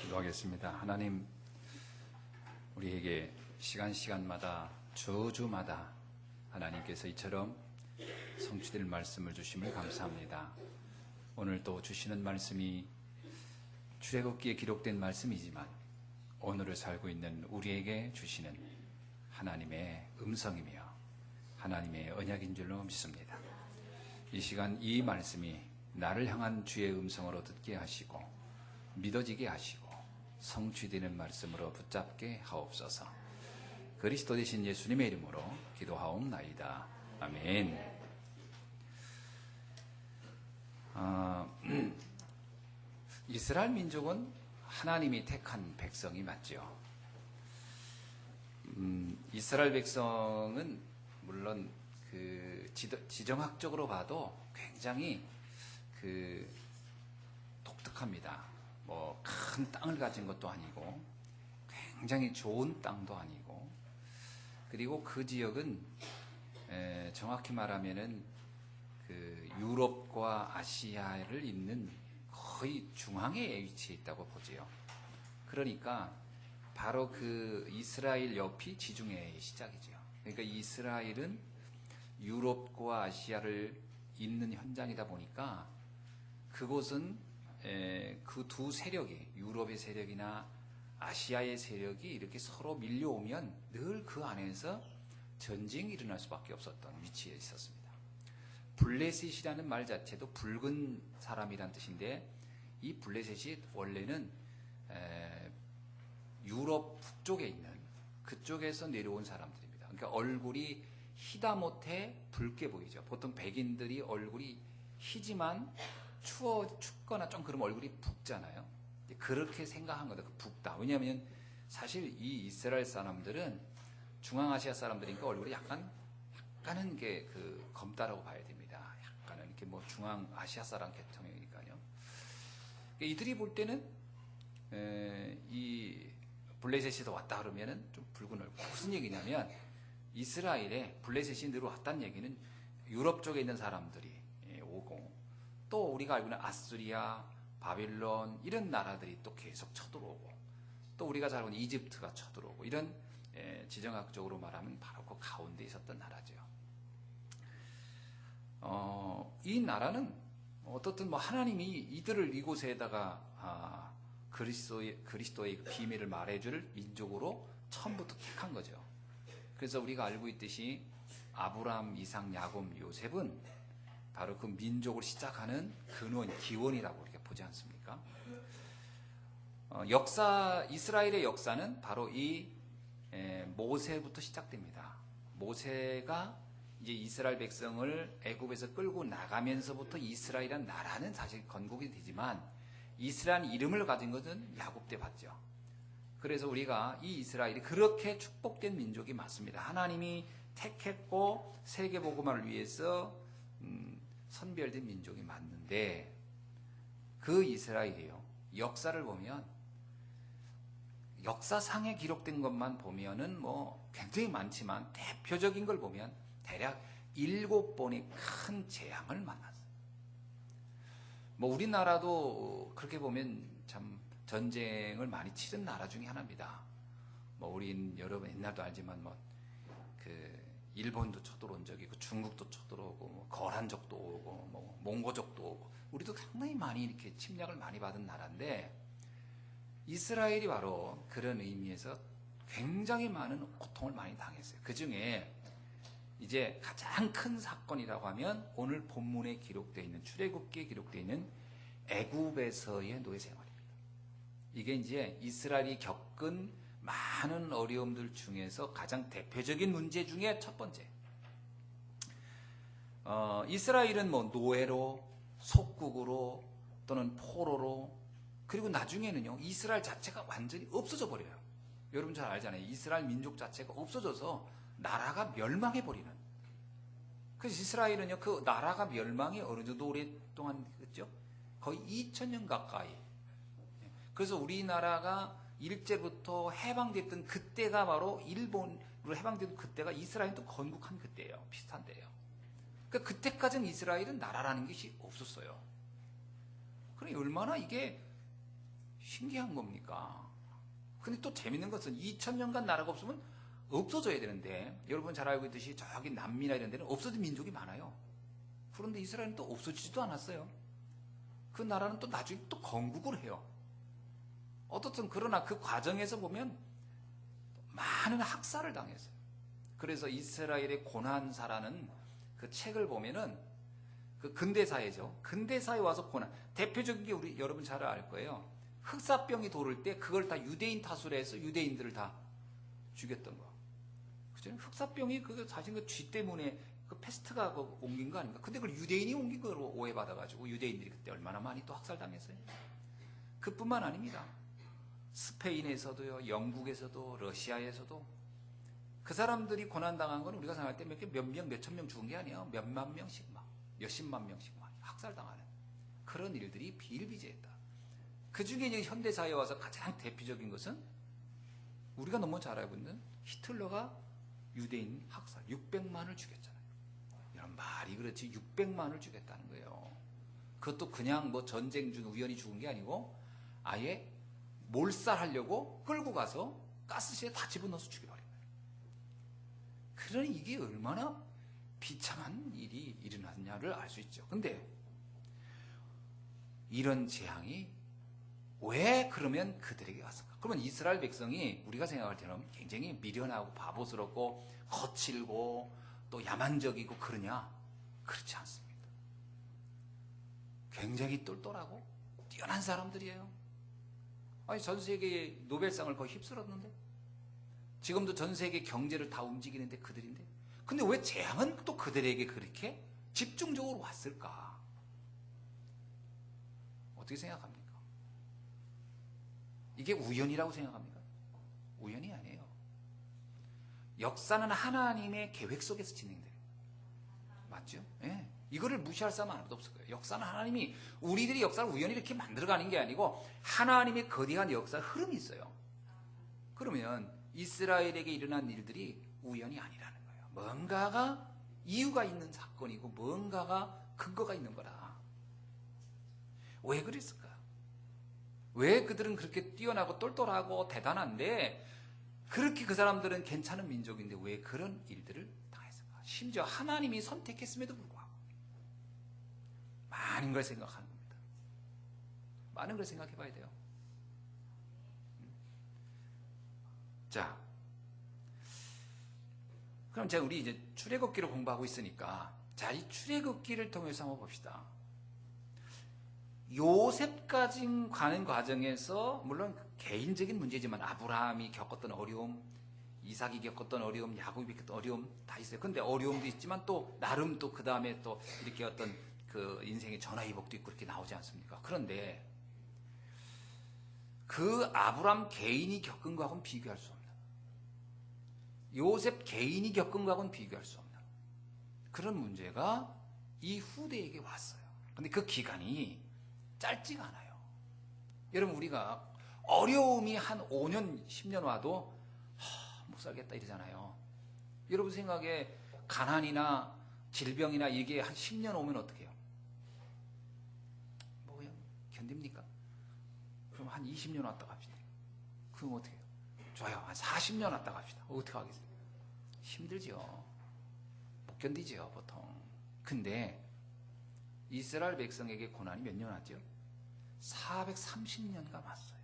기도하겠습니다. 하나님, 우리에게 시간마다 주마다 하나님께서 이처럼 성취될 말씀을 주심을 감사합니다. 오늘 또 주시는 말씀이 출애굽기에 기록된 말씀이지만 오늘을 살고 있는 우리에게 주시는 하나님의 음성이며 하나님의 언약인 줄로 믿습니다. 이 시간 이 말씀이 나를 향한 주의 음성으로 듣게 하시고 믿어지게 하시고 성취되는 말씀으로 붙잡게 하옵소서. 그리스도 되신 예수님의 이름으로 기도하옵나이다. 아멘. 이스라엘 민족은 하나님이 택한 백성이 맞죠. 이스라엘 백성은 물론 그 지정학적으로 봐도 굉장히 독특합니다. 뭐 큰 땅을 가진 것도 아니고 굉장히 좋은 땅도 아니고, 그리고 그 지역은 정확히 말하면은 그 유럽과 아시아를 잇는 거의 중앙에 위치해 있다고 보지요. 그러니까 바로 그 이스라엘 옆이 지중해의 시작이죠. 그러니까 이스라엘은 유럽과 아시아를 잇는 현장이다 보니까 그곳은 그 두 세력이, 유럽의 세력이나 아시아의 세력이 이렇게 서로 밀려오면 늘 그 안에서 전쟁이 일어날 수밖에 없었던 위치에 있었습니다. 블레셋이라는 말 자체도 붉은 사람이란 뜻인데, 이 블레셋이 원래는 유럽 북쪽에 있는 그쪽에서 내려온 사람들입니다. 그러니까 얼굴이 희다못해 붉게 보이죠. 보통 백인들이 얼굴이 희지만 춥거나 좀 그러면 얼굴이 붓잖아요. 그렇게 생각한 거다. 붓다. 왜냐하면 사실 이 이스라엘 사람들은 중앙아시아 사람들이니까 얼굴이 약간은 게 검다라고 봐야 됩니다. 약간은 이렇게 뭐 중앙아시아 사람 계통이니까요. 이들이 볼 때는 이 블레셋에서 왔다 그러면은 좀 붉은 얼굴. 무슨 얘기냐면 이스라엘에 블레셋이 들어왔다는 얘기는 유럽 쪽에 있는 사람들이 오고, 또 우리가 알고 있는 아수리아, 바빌론 이런 나라들이 또 계속 쳐들어오고, 또 우리가 잘 아는 이집트가 쳐들어오고, 이런 지정학적으로 말하면 바로 그 가운데 있었던 나라죠. 이 나라는 어떻든 뭐 하나님이 이들을 이곳에다가 그리스도의 비밀을 말해줄 민족으로 처음부터 택한 거죠. 그래서 우리가 알고 있듯이 아브라함, 이삭, 야곱, 요셉은 바로 그 민족을 시작하는 근원, 기원이라고 이렇게 보지 않습니까? 이스라엘의 역사는 바로 이 모세부터 시작됩니다. 모세가 이제 이스라엘 백성을 애굽에서 끌고 나가면서부터 이스라엘이라는 나라는 사실 건국이 되지만 이스라엘 이름을 가진 것은 야곱 때 봤죠. 그래서 우리가 이 이스라엘이 그렇게 축복된 민족이 맞습니다. 하나님이 택했고 세계복음화를 위해서 선별된 민족이 맞는데, 그 이스라엘이요, 역사를 보면 역사상에 기록된 것만 보면은 뭐 굉장히 많지만 대표적인 걸 보면 대략 7번의 큰 재앙을 만났어요. 뭐 우리나라도 그렇게 보면 참 전쟁을 많이 치른 나라 중에 하나입니다. 뭐 우린 여러분 옛날도 알지만 뭐 일본도 쳐들어온 적이 있고, 중국도 쳐들어오고, 뭐 거란족도 오고, 뭐 몽고족도 오고, 우리도 상당히 많이 이렇게 침략을 많이 받은 나라인데, 이스라엘이 바로 그런 의미에서 굉장히 많은 고통을 많이 당했어요. 그 중에 이제 가장 큰 사건이라고 하면 오늘 본문에 기록되어 있는, 출애굽기에 기록되어 있는 애굽에서의 노예 생활입니다. 이게 이제 이스라엘이 겪은 많은 어려움들 중에서 가장 대표적인 문제 중에 첫 번째. 이스라엘은 뭐 노예로, 속국으로, 또는 포로로, 그리고 나중에는요, 이스라엘 자체가 완전히 없어져 버려요. 여러분 잘 알잖아요. 이스라엘 민족 자체가 없어져서 나라가 멸망해 버리는. 그래서 이스라엘은요, 그 나라가 멸망이 어느 정도 오랫동안 했죠? 거의 2000년 가까이. 그래서 우리나라가 일제부터 해방됐던 그때가 바로 일본으로 해방됐던 그때가 이스라엘은 또 건국한 그때예요. 비슷한 때예요. 그러니까 그때까지는 이스라엘은 나라라는 것이 없었어요. 그러니 얼마나 이게 신기한 겁니까? 근데 또 재밌는 것은 2000년간 나라가 없으면 없어져야 되는데, 여러분 잘 알고 있듯이 저기 남미나 이런 데는 없어진 민족이 많아요. 그런데 이스라엘은 또 없어지지도 않았어요. 그 나라는 또 나중에 또 건국을 해요. 어떻든 그러나 그 과정에서 보면 많은 학살을 당했어요. 그래서 이스라엘의 고난사라는 그 책을 보면은 그 근대사회죠. 근대사에 와서 고난. 대표적인 게 우리 여러분 잘 알 거예요. 흑사병이 돌을 때 그걸 다 유대인 탓으로 해서 유대인들을 다 죽였던 거. 그죠? 흑사병이 그 사실 그 쥐 때문에 그 패스트가 옮긴 거 아닙니까? 근데 그걸 유대인이 옮긴 거로 오해받아가지고 유대인들이 그때 얼마나 많이 또 학살당했어요. 그뿐만 아닙니다. 스페인에서도요, 영국에서도, 러시아에서도 그 사람들이 고난당한 건 우리가 생각할 때 몇 명, 몇천 명 죽은 게 아니에요. 몇만 명씩 막, 몇십만 명씩 막 학살당하는 그런 일들이 비일비재했다. 그 중에 이제 현대사회에 와서 가장 대표적인 것은 우리가 너무 잘 알고 있는 히틀러가 유대인 학살 600만을 죽였잖아요. 이런 말이 그렇지 600만을 죽였다는 거예요. 그것도 그냥 뭐 전쟁 중 우연히 죽은 게 아니고 아예 몰살하려고 끌고 가서 가스실에 다 집어넣어서 죽여버린 거예요. 그러니 이게 얼마나 비참한 일이 일어났냐를 알 수 있죠. 근데 이런 재앙이 왜 그러면 그들에게 왔을까? 그러면 이스라엘 백성이 우리가 생각할 때는 굉장히 미련하고 바보스럽고 거칠고 또 야만적이고 그러냐? 그렇지 않습니다. 굉장히 똘똘하고 뛰어난 사람들이에요. 아니 전 세계의 노벨상을 거의 휩쓸었는데 지금도 전 세계 경제를 다 움직이는데 그들인데 근데 왜 재앙은 또 그들에게 그렇게 집중적으로 왔을까? 어떻게 생각합니까? 이게 우연이라고 생각합니까? 우연이 아니에요. 역사는 하나님의 계획 속에서 진행돼요. 맞죠? 예. 이거를 무시할 사람은 아무도 없을 거예요. 역사는 하나님이 우리들이 역사를 우연히 이렇게 만들어가는 게 아니고 하나님의 거대한 역사 흐름이 있어요. 그러면 이스라엘에게 일어난 일들이 우연이 아니라는 거예요. 뭔가가 이유가 있는 사건이고 뭔가가 근거가 있는 거라. 왜 그랬을까? 왜 그들은 그렇게 뛰어나고 똘똘하고 대단한데 그렇게 그 사람들은 괜찮은 민족인데 왜 그런 일들을 당했을까? 심지어 하나님이 선택했음에도 불구하고 많은 걸 생각하는 겁니다. 많은 걸 생각해 봐야 돼요. 자, 그럼 제가 우리 이제 출애굽기를 공부하고 있으니까 자, 이 출애굽기를 통해서 한번 봅시다. 요셉까지 가는 과정에서 물론 개인적인 문제지만 아브라함이 겪었던 어려움, 이삭이 겪었던 어려움, 야곱이 겪었던 어려움 다 있어요. 근데 어려움도 있지만 또 나름 또 그 다음에 또 이렇게 어떤 그 인생의 전화위복도 있고 그렇게 나오지 않습니까? 그런데 그 아브라함 개인이 겪은 거하고는 비교할 수 없는, 요셉 개인이 겪은 거하고는 비교할 수 없는 그런 문제가 이 후대에게 왔어요. 근데 그 기간이 짧지가 않아요. 여러분 우리가 어려움이 한 5년, 10년 와도 못 살겠다 이러잖아요. 여러분 생각에 가난이나 질병이나 이게 한 10년 오면 어떻게 해요? 뭐 그냥 견딥니까? 그럼 한 20년 왔다 갑시다. 그럼 어떻게 해요? 좋아요. 한 40년 왔다 갑시다. 어떻게 하겠어요? 힘들죠. 못 견디죠 보통. 근데 이스라엘 백성에게 고난이 몇 년 왔죠? 430년가 왔어요.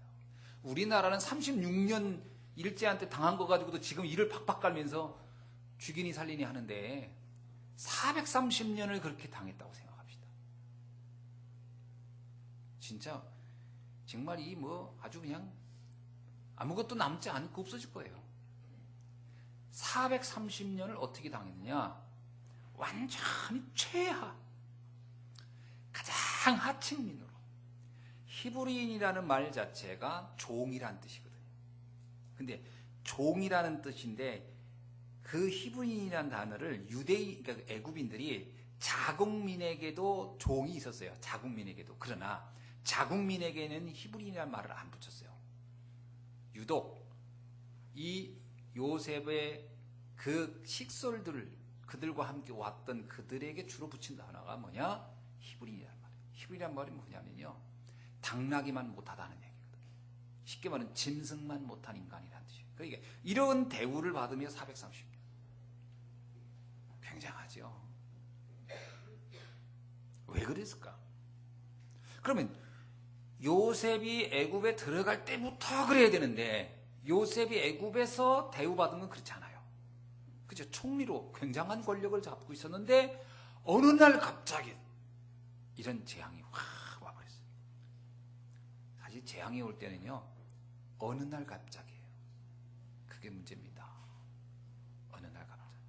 우리나라는 36년 일제한테 당한 거 가지고도 지금 이를 박박 깔면서 죽이니 살리니 하는데 430년을 그렇게 당했다고 생각합시다. 진짜 정말 이 뭐 아주 그냥 아무것도 남지 않고 없어질 거예요. 430년을 어떻게 당했느냐? 완전히 최하, 가장 하층민으로. 히브리인이라는 말 자체가 종이라는 뜻이거든요. 근데 종이라는 뜻인데 그 히브리인이라는 단어를 그러니까 애굽인들이 자국민에게도 종이 있었어요. 자국민에게도. 그러나 자국민에게는 히브리인이라는 말을 안 붙였어요. 유독 이 요셉의 그 식솔들, 그들과 함께 왔던 그들에게 주로 붙인 단어가 뭐냐? 히브리인이라는 말이에요. 히브리인이라는 말이 뭐냐면요, 당나귀만 못하다는 얘기거든요. 쉽게 말하면 짐승만 못한 인간이라는 뜻이에요. 그러니까 이런 대우를 받으며 430년. 굉장하죠. 왜 그랬을까? 그러면 요셉이 애굽에 들어갈 때부터 그래야 되는데 요셉이 애굽에서 대우받은 건 그렇지 않아요. 그죠? 총리로 굉장한 권력을 잡고 있었는데 어느 날 갑자기 이런 재앙이 확 와버렸어요. 사실 재앙이 올 때는요, 어느 날 갑자기예요. 그게 문제입니다. 어느 날 갑자기.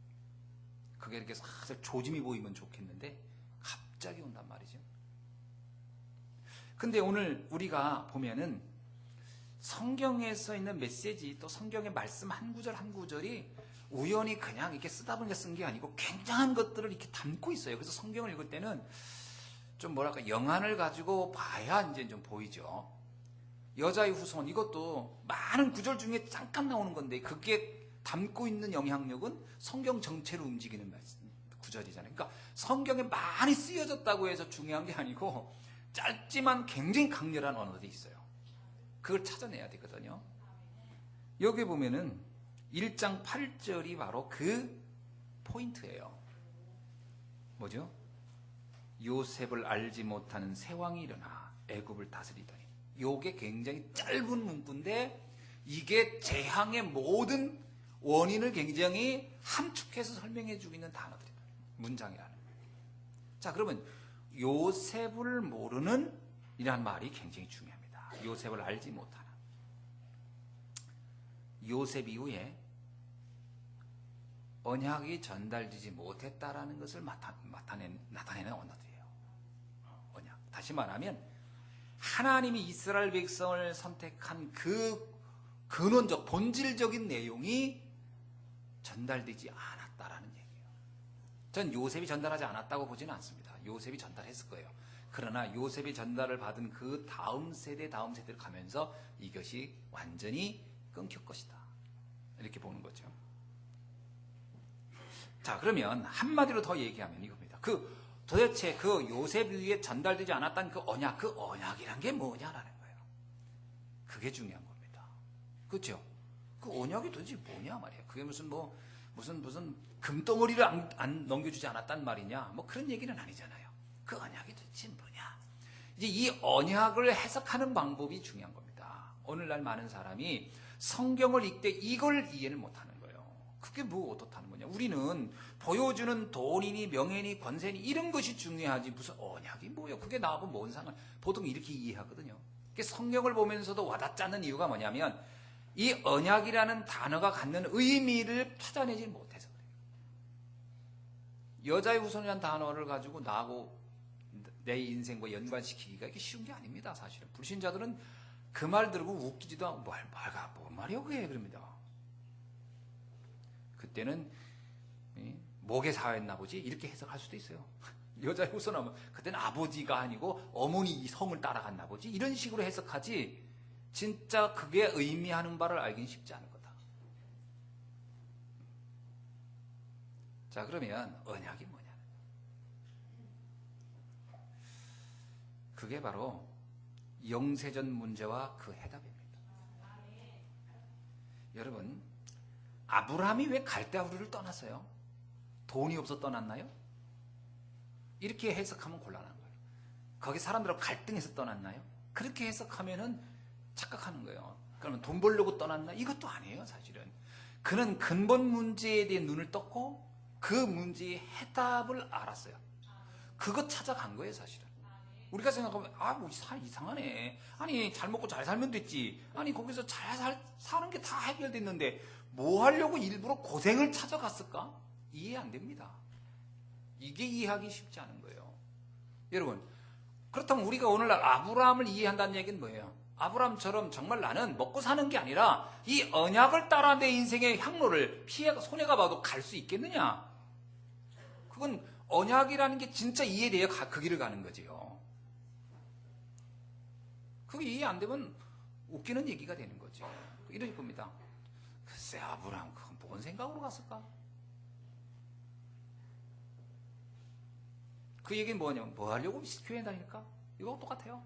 그게 이렇게 사실 조짐이 보이면 좋겠는데 갑자기 온단 말이죠. 근데 오늘 우리가 보면은 성경에 써 있는 메시지, 또 성경의 말씀 한 구절 한 구절이 우연히 그냥 이렇게 쓰다 보니까 쓴 게 아니고 굉장한 것들을 이렇게 담고 있어요. 그래서 성경을 읽을 때는 좀 뭐랄까 영안을 가지고 봐야 이제 좀 보이죠. 여자의 후손, 이것도 많은 구절 중에 잠깐 나오는 건데 그게 담고 있는 영향력은 성경 전체를 움직이는 구절이잖아요. 그러니까 성경에 많이 쓰여졌다고 해서 중요한 게 아니고 짧지만 굉장히 강렬한 언어들이 있어요. 그걸 찾아내야 되거든요. 여기 보면은 1장 8절이 바로 그 포인트예요. 뭐죠? 요셉을 알지 못하는 새 왕이 일어나 애굽을 다스리더니. 요게 굉장히 짧은 문구인데 이게 재앙의 모든 원인을 굉장히 함축해서 설명해 주고 있는 단어들이다. 문장이라는 거예요. 자, 그러면 요셉을 모르는 이란 말이 굉장히 중요합니다. 요셉을 알지 못하는. 요셉 이후에 언약이 전달되지 못했다라는 것을 나타내는 언어들이에요. 언약. 다시 말하면 하나님이 이스라엘 백성을 선택한 그 근원적 본질적인 내용이 전달되지 않았다라는 얘기예요. 전 요셉이 전달하지 않았다고 보지는 않습니다. 요셉이 전달했을 거예요. 그러나 요셉이 전달을 받은 그 다음 세대를 가면서 이것이 완전히 끊길 것이다. 이렇게 보는 거죠. 자, 그러면 한마디로 더 얘기하면 이겁니다. 도대체 그 요셉 위에 전달되지 않았던 그 언약이란 게 뭐냐라는 거예요. 그게 중요한 겁니다. 그렇죠? 그 언약이 도대체 뭐냐 말이에요. 그게 무슨 금덩어리를 안 넘겨주지 않았단 말이냐, 뭐 그런 얘기는 아니잖아요. 그 언약이 도대체 뭐냐. 이제 이 언약을 해석하는 방법이 중요한 겁니다. 오늘날 많은 사람이 성경을 읽되 이걸 이해를 못하는 거예요. 그게 뭐 어떻다는 거냐. 우리는 보여주는 돈이니 명예니 권세니 이런 것이 중요하지 무슨 언약이 뭐예요. 그게 나하고 뭔 상관. 보통 이렇게 이해하거든요. 성경을 보면서도 와닿지 않는 이유가 뭐냐면 이 언약이라는 단어가 갖는 의미를 찾아내지 못해서 그래요. 여자의 후손이라는 단어를 가지고 나하고 내 인생과 연관시키기가 이게 쉬운 게 아닙니다. 사실은 불신자들은 그 말 들고 웃기지도 않고 뭔 말이야 그게 그럽니다. 그때는 목에 사였나 보지 이렇게 해석할 수도 있어요. 여자의 후손하면 그때는 아버지가 아니고 어머니 성을 따라갔나 보지 이런 식으로 해석하지 진짜 그게 의미하는 바를 알긴 쉽지 않을 거다. 자, 그러면 언약이 뭐냐? 그게 바로 영세전 문제와 그 해답입니다. 여러분, 아브라함이 왜 갈대아우르를 떠났어요? 돈이 없어 떠났나요? 이렇게 해석하면 곤란한 거예요. 거기 사람들하고 갈등해서 떠났나요? 그렇게 해석하면은 착각하는 거예요. 그러면 돈 벌려고 떠났나? 이것도 아니에요, 사실은. 그는 근본 문제에 대해 눈을 떴고 그 문제의 해답을 알았어요. 그거 찾아간 거예요, 사실은. 우리가 생각하면 우리 이상하네. 아니 잘 먹고 잘 살면 됐지. 아니 거기서 잘 사는 게 다 해결됐는데 뭐 하려고 일부러 고생을 찾아갔을까? 이해 안 됩니다. 이게 이해하기 쉽지 않은 거예요. 여러분, 그렇다면 우리가 오늘날 아브라함을 이해한다는 얘기는 뭐예요? 아브라함처럼 정말 나는 먹고 사는 게 아니라 이 언약을 따라 내 인생의 향로를 손해가 봐도 갈 수 있겠느냐? 그건 언약이라는 게 진짜 이해돼야 그 길을 가는 거지요. 그게 이해 안 되면 웃기는 얘기가 되는 거죠. 이럴 겁니다. 글쎄 아브라함 그건 뭔 생각으로 갔을까? 그 얘기는 뭐냐면 뭐 하려고 교회 다닐까? 이거 똑같아요.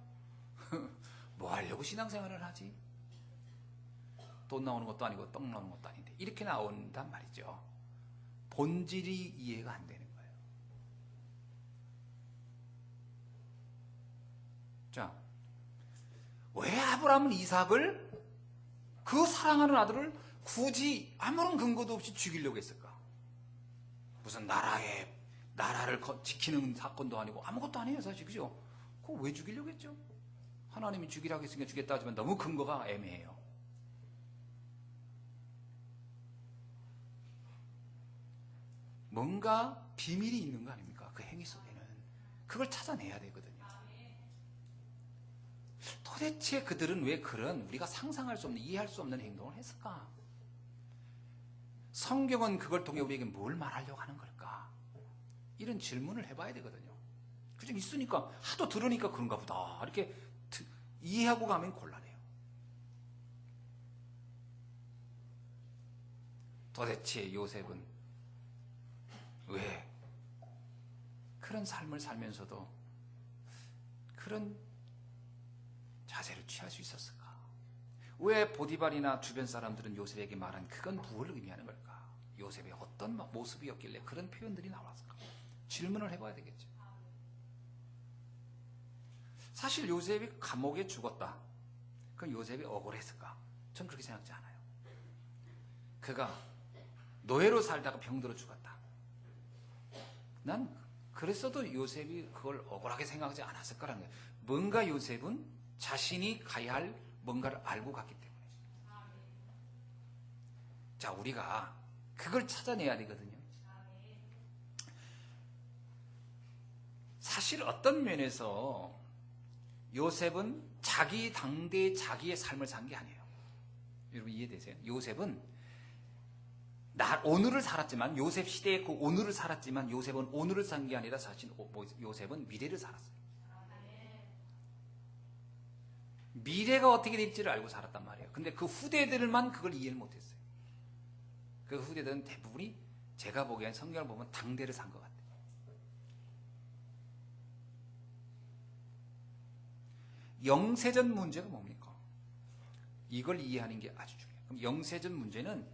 뭐 하려고 신앙생활을 하지? 돈 나오는 것도 아니고 떡 나오는 것도 아닌데 이렇게 나온단 말이죠. 본질이 이해가 안 되는 거예요. 자, 왜 아브라함은 이삭을, 그 사랑하는 아들을 굳이 아무런 근거도 없이 죽이려고 했을까? 무슨 나라를 지키는 사건도 아니고 아무것도 아니에요, 사실. 그죠? 그거 왜 죽이려고 했죠? 하나님이 죽이라고 했으니까 죽였다 하지만 너무 근거가 애매해요. 뭔가 비밀이 있는 거 아닙니까? 그 행위 속에는. 그걸 찾아내야 되거든요. 도대체 그들은 왜 그런 우리가 상상할 수 없는, 이해할 수 없는 행동을 했을까? 성경은 그걸 통해 우리에게 뭘 말하려고 하는 걸까? 이런 질문을 해봐야 되거든요. 그죠? 있으니까, 하도 들으니까 그런가 보다. 이렇게 이해하고 가면 곤란해요. 도대체 요셉은 왜 그런 삶을 살면서도 그런 자세를 취할 수 있었을까? 왜 보디발이나 주변 사람들은 요셉에게 말한 그건 무엇을 의미하는 걸까? 요셉의 어떤 모습이었길래 그런 표현들이 나왔을까? 질문을 해봐야 되겠죠. 사실 요셉이 감옥에 죽었다. 그럼 요셉이 억울했을까? 전 그렇게 생각하지 않아요. 그가 노예로 살다가 병들어 죽었다. 난 그랬어도 요셉이 그걸 억울하게 생각하지 않았을 거라는 거예요. 뭔가 요셉은 자신이 가야 할 뭔가를 알고 갔기 때문에. 자, 우리가 그걸 찾아내야 되거든요. 사실 어떤 면에서 요셉은 자기 당대의 자기의 삶을 산 게 아니에요. 여러분 이해되세요? 요셉은 오늘을 살았지만, 요셉 시대에 그 오늘을 살았지만 요셉은 오늘을 산 게 아니라 사실 요셉은 미래를 살았어요. 미래가 어떻게 될지를 알고 살았단 말이에요. 근데 그 후대들만 그걸 이해를 못했어요. 그 후대들은 대부분이 제가 보기엔 성경을 보면 당대를 산 것 같아요. 영세전 문제가 뭡니까? 이걸 이해하는 게 아주 중요해요. 그럼 영세전 문제는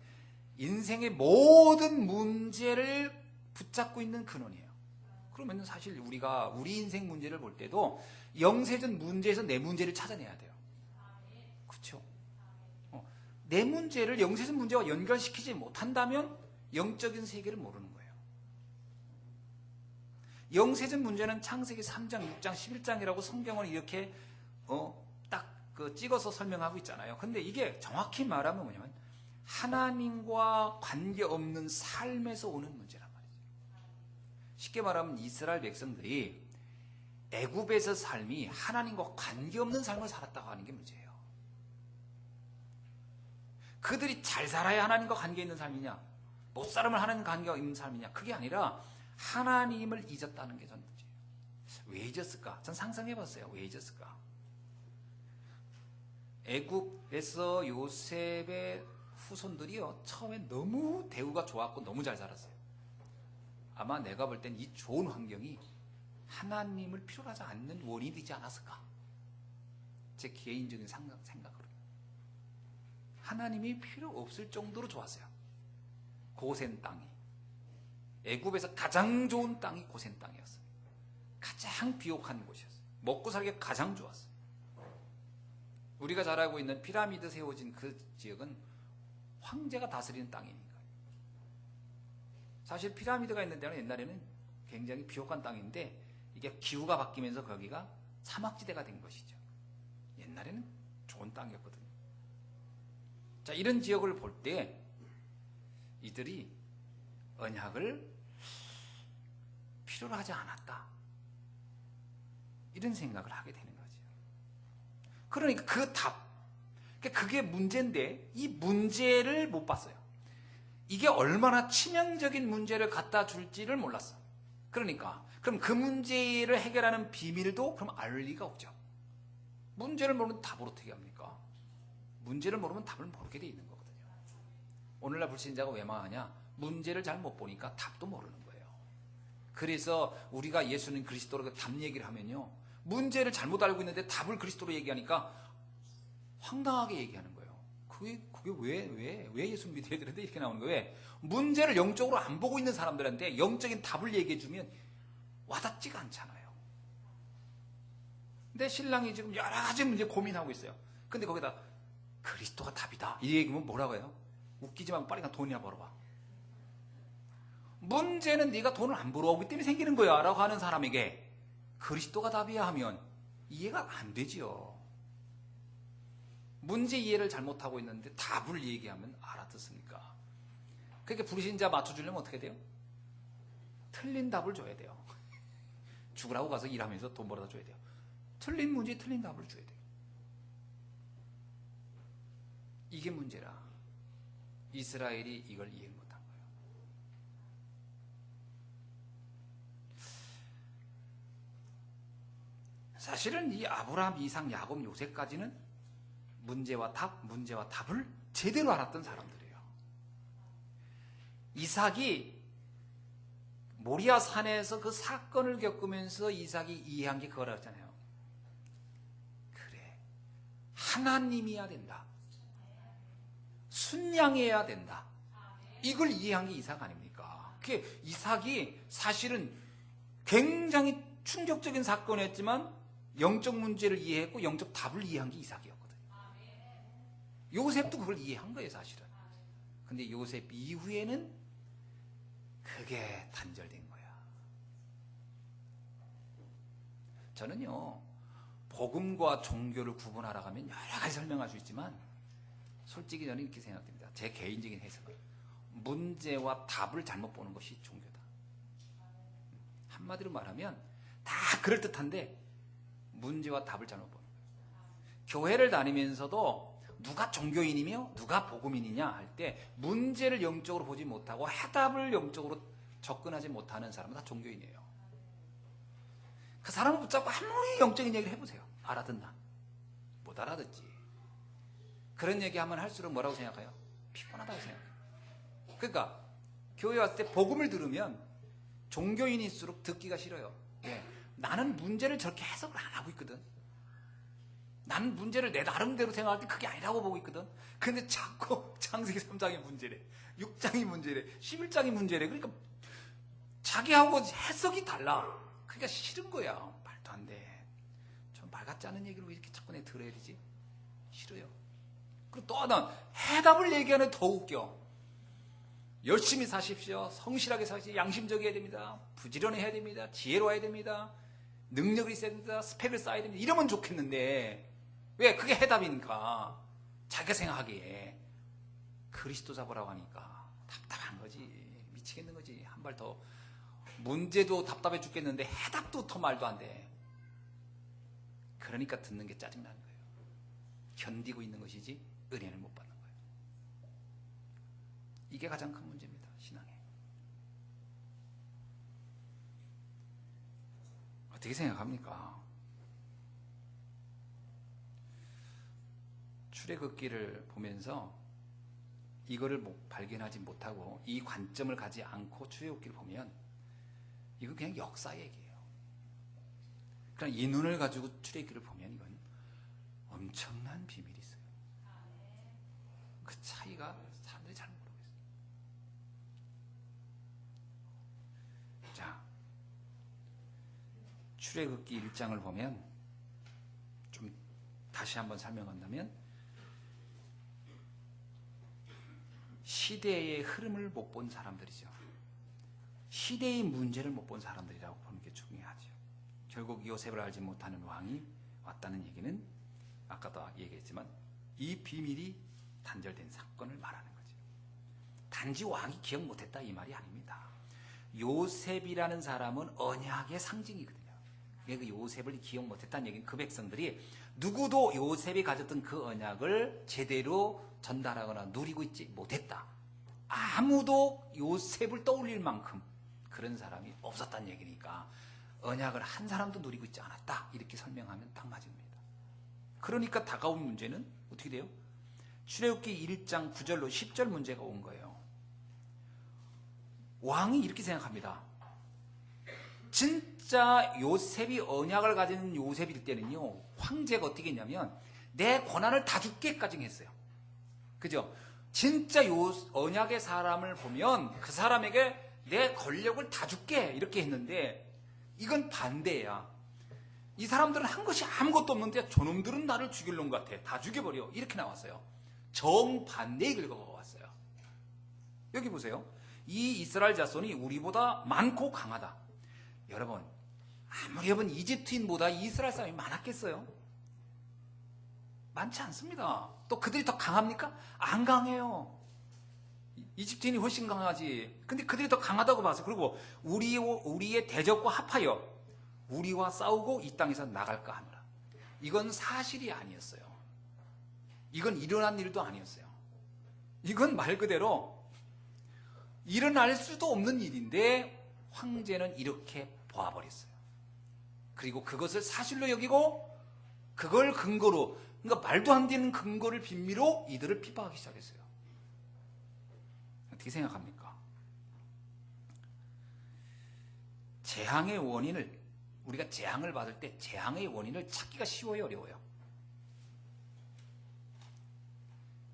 인생의 모든 문제를 붙잡고 있는 근원이에요. 그러면 사실 우리가 우리 인생 문제를 볼 때도 영세전 문제에서 내 문제를 찾아내야 돼요. 그렇죠? 내 문제를 영세전 문제와 연결시키지 못한다면 영적인 세계를 모르는 거예요. 영세전 문제는 창세기 3장, 6장, 11장이라고 성경은 이렇게 딱 찍어서 설명하고 있잖아요. 근데 이게 정확히 말하면 뭐냐면 하나님과 관계없는 삶에서 오는 문제란 말이죠. 쉽게 말하면 이스라엘 백성들이 애굽에서 삶이 하나님과 관계없는 삶을 살았다고 하는 게 문제예요. 그들이 잘 살아야 하나님과 관계 있는 삶이냐, 못 살으면 하나님과 관계가 있는 삶이냐, 그게 아니라 하나님을 잊었다는 게 전 문제예요. 왜 잊었을까? 전 상상해봤어요. 왜 잊었을까? 애굽에서 요셉의 후손들이요, 처음에 너무 대우가 좋았고 너무 잘 살았어요. 아마 내가 볼 땐 이 좋은 환경이 하나님을 필요로 하지 않는 원인이 되지 않았을까? 제 개인적인 생각으로. 하나님이 필요 없을 정도로 좋았어요. 고센 땅이. 애굽에서 가장 좋은 땅이 고센 땅이었어요. 가장 비옥한 곳이었어요. 먹고 살기 가장 좋았어요. 우리가 잘 알고 있는 피라미드 세워진 그 지역은 황제가 다스리는 땅이니까. 사실 피라미드가 있는 데는 옛날에는 굉장히 비옥한 땅인데 이게 기후가 바뀌면서 거기가 사막지대가 된 것이죠. 옛날에는 좋은 땅이었거든요. 자, 이런 지역을 볼 때 이들이 언약을 필요로 하지 않았다, 이런 생각을 하게 되는 거죠. 그러니까 그게 문제인데 이 문제를 못 봤어요. 이게 얼마나 치명적인 문제를 갖다 줄지를 몰랐어. 그러니까 그럼 그 문제를 해결하는 비밀도 그럼 알 리가 없죠. 문제를 모르면 답을 어떻게 합니까? 문제를 모르면 답을 모르게 돼 있는 거거든요. 오늘날 불신자가 왜 망하냐? 문제를 잘 못 보니까 답도 모르는 거예요. 그래서 우리가 예수는 그리스도로 답 얘기를 하면요, 문제를 잘못 알고 있는데 답을 그리스도로 얘기하니까 황당하게 얘기하는 거예요. 그게 왜 예수 믿어야 되는데 이렇게 나오는 거예요. 왜? 문제를 영적으로 안 보고 있는 사람들한테 영적인 답을 얘기해 주면 와닿지가 않잖아요. 근데 신랑이 지금 여러 가지 문제 고민하고 있어요. 근데 거기다 그리스도가 답이다 이 얘기면 뭐라고 해요? 웃기지 말고 빨리 돈이나 벌어봐. 문제는 네가 돈을 안 벌어오기 때문에 생기는 거야 라고 하는 사람에게 그리스도가 답이야 하면 이해가 안 되지요. 문제 이해를 잘못하고 있는데 답을 얘기하면 알아듣습니까? 그러니까 불신자 맞춰주려면 어떻게 돼요? 틀린 답을 줘야 돼요. 죽으라고 가서 일하면서 돈 벌어다 줘야 돼요. 틀린 문제에 틀린 답을 줘야 돼요. 이게 문제라 이스라엘이 이걸 이해를 못한 거예요. 사실은 이 아브라함, 이삭, 야곱, 요셉까지는 문제와 답을 제대로 알았던 사람들이에요. 이삭이 모리아 산에서 그 사건을 겪으면서 이삭이 이해한 게 그거라고 했잖아요. 그래, 하나님이어야 된다. 순양해야 된다. 이걸 이해한 게 이삭 아닙니까? 그게 이삭이 사실은 굉장히 충격적인 사건이었지만 영적 문제를 이해했고 영적 답을 이해한 게 이삭이었거든요. 요셉도 그걸 이해한 거예요, 사실은. 근데 요셉 이후에는 그게 단절된 거야. 저는요, 복음과 종교를 구분하라고 하면 여러 가지 설명할 수 있지만 솔직히 저는 이렇게 생각됩니다. 제 개인적인 해석은 문제와 답을 잘못 보는 것이 종교다. 한마디로 말하면 다 그럴듯한데 문제와 답을 잘못 보는 거예요. 교회를 다니면서도 누가 종교인이며 누가 복음인이냐 할 때 문제를 영적으로 보지 못하고 해답을 영적으로 접근하지 못하는 사람은 다 종교인이에요. 그 사람을 붙잡고 아무리 영적인 얘기를 해보세요. 알아듣나? 못 알아듣지. 그런 얘기하면 할수록 뭐라고 생각해요? 피곤하다고 생각해요. 그러니까 교회 왔을 때 복음을 들으면 종교인일수록 듣기가 싫어요. 예. 나는 문제를 저렇게 해석을 안 하고 있거든. 나는 문제를 내 나름대로 생각할 때 그게 아니라고 보고 있거든. 근데 자꾸 창세기 3장이 문제래, 6장이 문제래, 11장이 문제래. 그러니까 자기하고 해석이 달라. 그러니까 싫은 거야. 말도 안 돼. 좀 말 같지 않은 얘기를 왜 이렇게 자꾸 내 들어야 되지? 싫어요. 그리고 또 하나, 해답을 얘기하는 더 웃겨. 열심히 사십시오. 성실하게 사십시오. 양심적이어야 됩니다. 부지런해야 됩니다. 지혜로워야 됩니다. 능력이 있어야 됩니다. 스펙을 쌓아야 됩니다. 이러면 좋겠는데 왜? 그게 해답이니까. 자기가 생각하기에 그리스도 잡으라고 하니까 답답한 거지. 미치겠는 거지. 한 발 더. 문제도 답답해 죽겠는데 해답도 더 말도 안 돼. 그러니까 듣는 게 짜증나는 거예요. 견디고 있는 것이지 은혜를 못 받는 거예요. 이게 가장 큰 문제입니다. 신앙에. 어떻게 생각합니까? 출애굽기를 보면서 이거를 발견하지 못하고 이 관점을 가지 않고 출애굽기를 보면 이거 그냥 역사 얘기예요. 그냥 이 눈을 가지고 출애굽기를 보면 이건 엄청난 비밀이 있어요. 그 차이가 사람들이 잘 모르고 있어요. 자, 출애굽기 1장을 보면 좀 다시 한번 설명한다면 시대의 흐름을 못 본 사람들이죠. 시대의 문제를 못 본 사람들이라고 보는 게 중요하죠. 결국 요셉을 알지 못하는 왕이 왔다는 얘기는 아까도 얘기했지만 이 비밀이 단절된 사건을 말하는 거죠. 단지 왕이 기억 못했다 이 말이 아닙니다. 요셉이라는 사람은 언약의 상징이거든요. 그 요셉을 기억 못했다는 얘기는 그 백성들이 누구도 요셉이 가졌던 그 언약을 제대로 전달하거나 누리고 있지 못했다. 아무도 요셉을 떠올릴 만큼 그런 사람이 없었다는 얘기니까 언약을 한 사람도 누리고 있지 않았다. 이렇게 설명하면 딱 맞습니다. 그러니까 다가온 문제는 어떻게 돼요? 출애굽기 1장 9절로 10절 문제가 온 거예요. 왕이 이렇게 생각합니다. 진짜 요셉이 언약을 가진 요셉일 때는요, 황제가 어떻게 했냐면 내 권한을 다 죽게까지 했어요. 그죠? 진짜 요 언약의 사람을 보면 그 사람에게 내 권력을 다 줄게 이렇게 했는데 이건 반대야. 이 사람들은 한 것이 아무것도 없는데 저놈들은 나를 죽일 놈 같아. 다 죽여버려. 이렇게 나왔어요. 정반대의 결과가 왔어요. 여기 보세요. 이 이스라엘 자손이 우리보다 많고 강하다. 여러분, 아무리 여러분 이집트인보다 이스라엘 사람이 많았겠어요? 많지 않습니다. 또 그들이 더 강합니까? 안 강해요. 이집트인이 훨씬 강하지. 근데 그들이 더 강하다고 봐서, 그리고 우리의 대적과 합하여 우리와 싸우고 이 땅에서 나갈까 하노라. 이건 사실이 아니었어요. 이건 일어난 일도 아니었어요. 이건 말 그대로 일어날 수도 없는 일인데 황제는 이렇게 보아버렸어요. 그리고 그것을 사실로 여기고 그걸 근거로, 그러니까 말도 안 되는 근거를 빌미로 이들을 핍박하기 시작했어요. 어떻게 생각합니까? 재앙의 원인을, 우리가 재앙을 받을 때 재앙의 원인을 찾기가 쉬워요, 어려워요?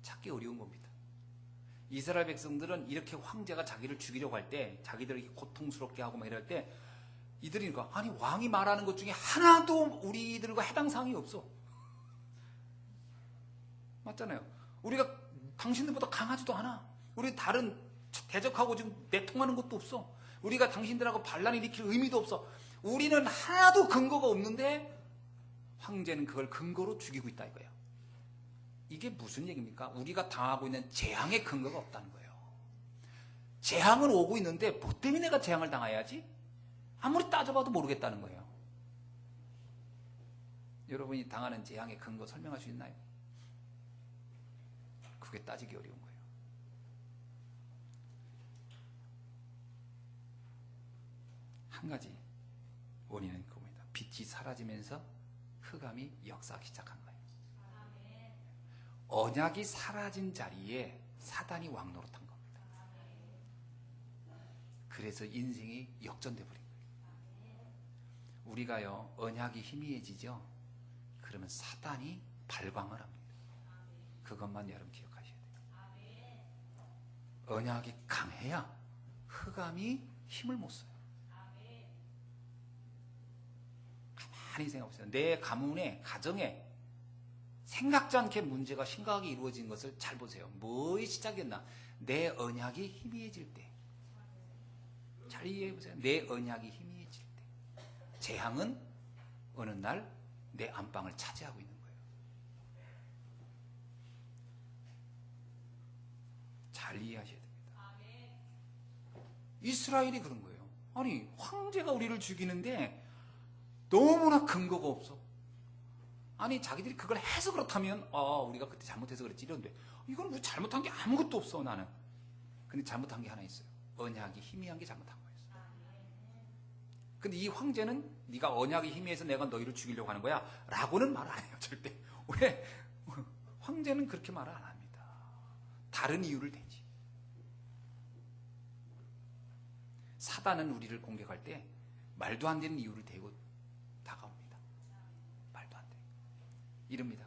찾기 어려운 겁니다. 이스라엘 백성들은 이렇게 황제가 자기를 죽이려고 할 때, 자기들을 고통스럽게 하고 막 이럴 때 이들이 그러니까, 아니 왕이 말하는 것 중에 하나도 우리들과 해당 사항이 없어. 맞잖아요. 우리가 당신들보다 강하지도 않아. 우리 다른 대적하고 지금 내통하는 것도 없어. 우리가 당신들하고 반란 일으킬 의미도 없어. 우리는 하나도 근거가 없는데 황제는 그걸 근거로 죽이고 있다 이거예요. 이게 무슨 얘기입니까? 우리가 당하고 있는 재앙의 근거가 없다는 거예요. 재앙은 오고 있는데 뭐 때문에 내가 재앙을 당해야지? 아무리 따져봐도 모르겠다는 거예요. 여러분이 당하는 재앙의 근거 설명할 수 있나요? 그게 따지기 어려운 거예요. 한 가지 원인은 그겁니다. 빛이 사라지면서 흑암이 역사하기 시작한 거예요. 언약이 사라진 자리에 사단이 왕노릇한 겁니다. 그래서 인생이 역전돼 버린 거예요. 우리가요, 언약이 희미해지죠? 그러면 사단이 발광을 합니다. 그것만 여러분 기억하셔야 돼요. 언약이 강해야 흑암이 힘을 못 써요. 가만히 생각해보세요. 내 가문에, 가정에 생각지 않게 문제가 심각하게 이루어진 것을 잘 보세요. 뭐의 시작이었나? 내 언약이 희미해질 때. 잘 이해해보세요. 내 언약이 희미해질 때. 재앙은 어느 날 내 안방을 차지하고 있는 거예요. 잘 이해하셔야 됩니다. 이스라엘이 그런 거예요. 아니, 황제가 우리를 죽이는데 너무나 근거가 없어. 아니, 자기들이 그걸 해서 그렇다면 우리가 그때 잘못해서 그랬지 이런데, 이건 뭐 잘못한 게 아무것도 없어 나는. 근데 잘못한 게 하나 있어요. 언약이 희미한 게 잘못한 거였어. 근데 이 황제는 네가 언약이 희미해서 내가 너희를 죽이려고 하는 거야 라고는 말 안 해요. 절대. 왜? 황제는 그렇게 말을 안 합니다. 다른 이유를 대지. 사단은 우리를 공격할 때 말도 안 되는 이유를 대고 다가옵니다. 말도 안 돼. 이럽니다.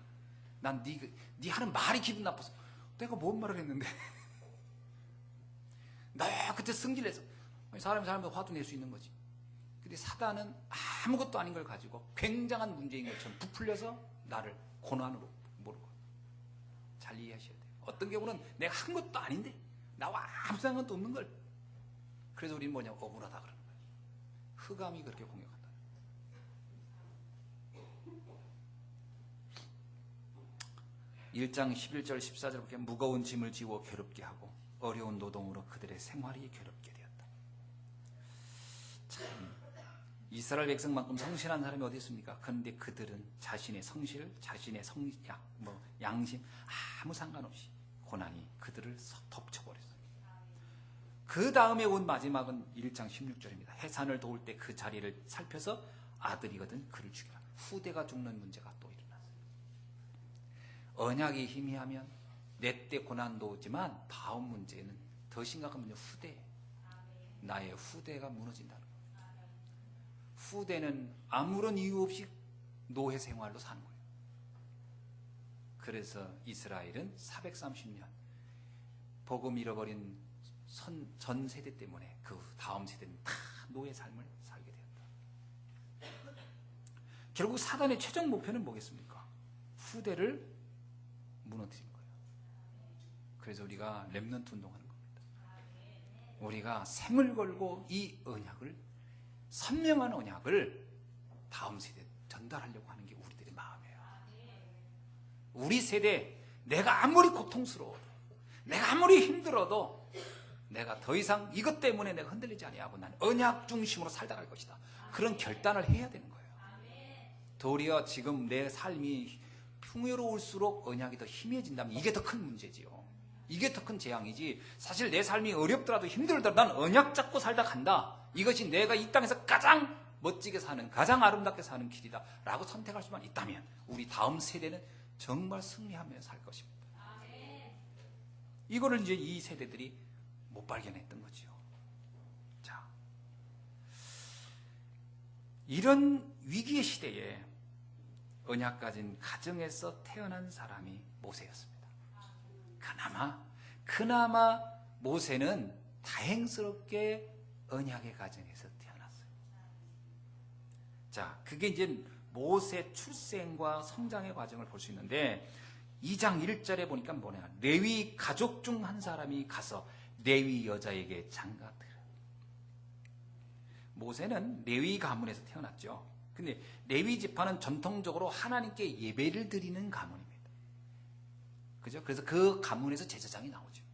난 네 하는 말이 기분 나빠서. 내가 뭔 말을 했는데? 나 그때 승질내서. 사람이 화도 낼 수 있는 거지. 근데 사단은 아무것도 아닌 걸 가지고 굉장한 문제인 것처럼 부풀려서 나를 고난으로 몰고. 잘 이해하셔야 돼요. 어떤 경우는 내가 한 것도 아닌데 나와 아무 상관도 없는 걸. 그래서 우리는 뭐냐, 억울하다 그러는 거예요. 흑암이 그렇게 공격한다. 1장 11절 14절 보면 무거운 짐을 지워 괴롭게 하고 어려운 노동으로 그들의 생활이 괴롭게 되었다. 참, 이스라엘 백성만큼 성실한 사람이 어디 있습니까? 그런데 그들은 자신의 성실, 자신의 양심 아무 상관없이 고난이 그들을 덮쳐버렸어요. 그 다음에 온 마지막은 1장 16절입니다. 해산을 도울 때 그 자리를 살펴서 아들이거든 그를 죽이라. 후대가 죽는 문제가 또 일어났어요. 언약이 희미하면 내 때 고난도 오지만 다음 문제는 더 심각한 문제, 후대. 나의 후대가 무너진다는 거예요. 후대는 아무런 이유 없이 노예 생활로 사는 거예요. 그래서 이스라엘은 430년 복음 잃어버린 전 세대 때문에 그 다음 세대는 다 노예 삶을 살게 되었다. 결국 사단의 최종 목표는 뭐겠습니까? 후대를 무너뜨린 거예요. 그래서 우리가 렘넌트 운동하는 겁니다. 우리가 생을 걸고 이 언약을, 선명한 언약을 다음 세대에 전달하려고 하는 게 우리들의 마음이에요. 우리 세대, 내가 아무리 고통스러워도, 내가 아무리 힘들어도 내가 더 이상 이것 때문에 내가 흔들리지 아니하고 나는 언약 중심으로 살다 갈 것이다. 그런 결단을 해야 되는 거예요. 도리어 지금 내 삶이 풍요로울수록 언약이 더 희미해진다면 이게 더 큰 문제지요. 이게 더 큰 재앙이지. 사실 내 삶이 어렵더라도 힘들더라도 난 언약 잡고 살다 간다. 이것이 내가 이 땅에서 가장 멋지게 사는, 가장 아름답게 사는 길이다 라고 선택할 수만 있다면 우리 다음 세대는 정말 승리하며 살 것입니다. 이거를 이제 이 세대들이 못 발견했던 거죠. 자, 이런 위기의 시대에 언약 가진 가정에서 태어난 사람이 모세였습니다. 그나마 모세는 다행스럽게 언약의 가정에서 태어났어요. 자, 그게 이제 모세 출생과 성장의 과정을 볼 수 있는데 2장 1절에 보니까 뭐냐, 레위 가족 중 한 사람이 가서 레위 여자에게 장가들어요. 모세는 레위 가문에서 태어났죠. 근데 레위 지파는 전통적으로 하나님께 예배를 드리는 가문입니다. 그죠? 그래서 그 가문에서 제사장이 나오죠.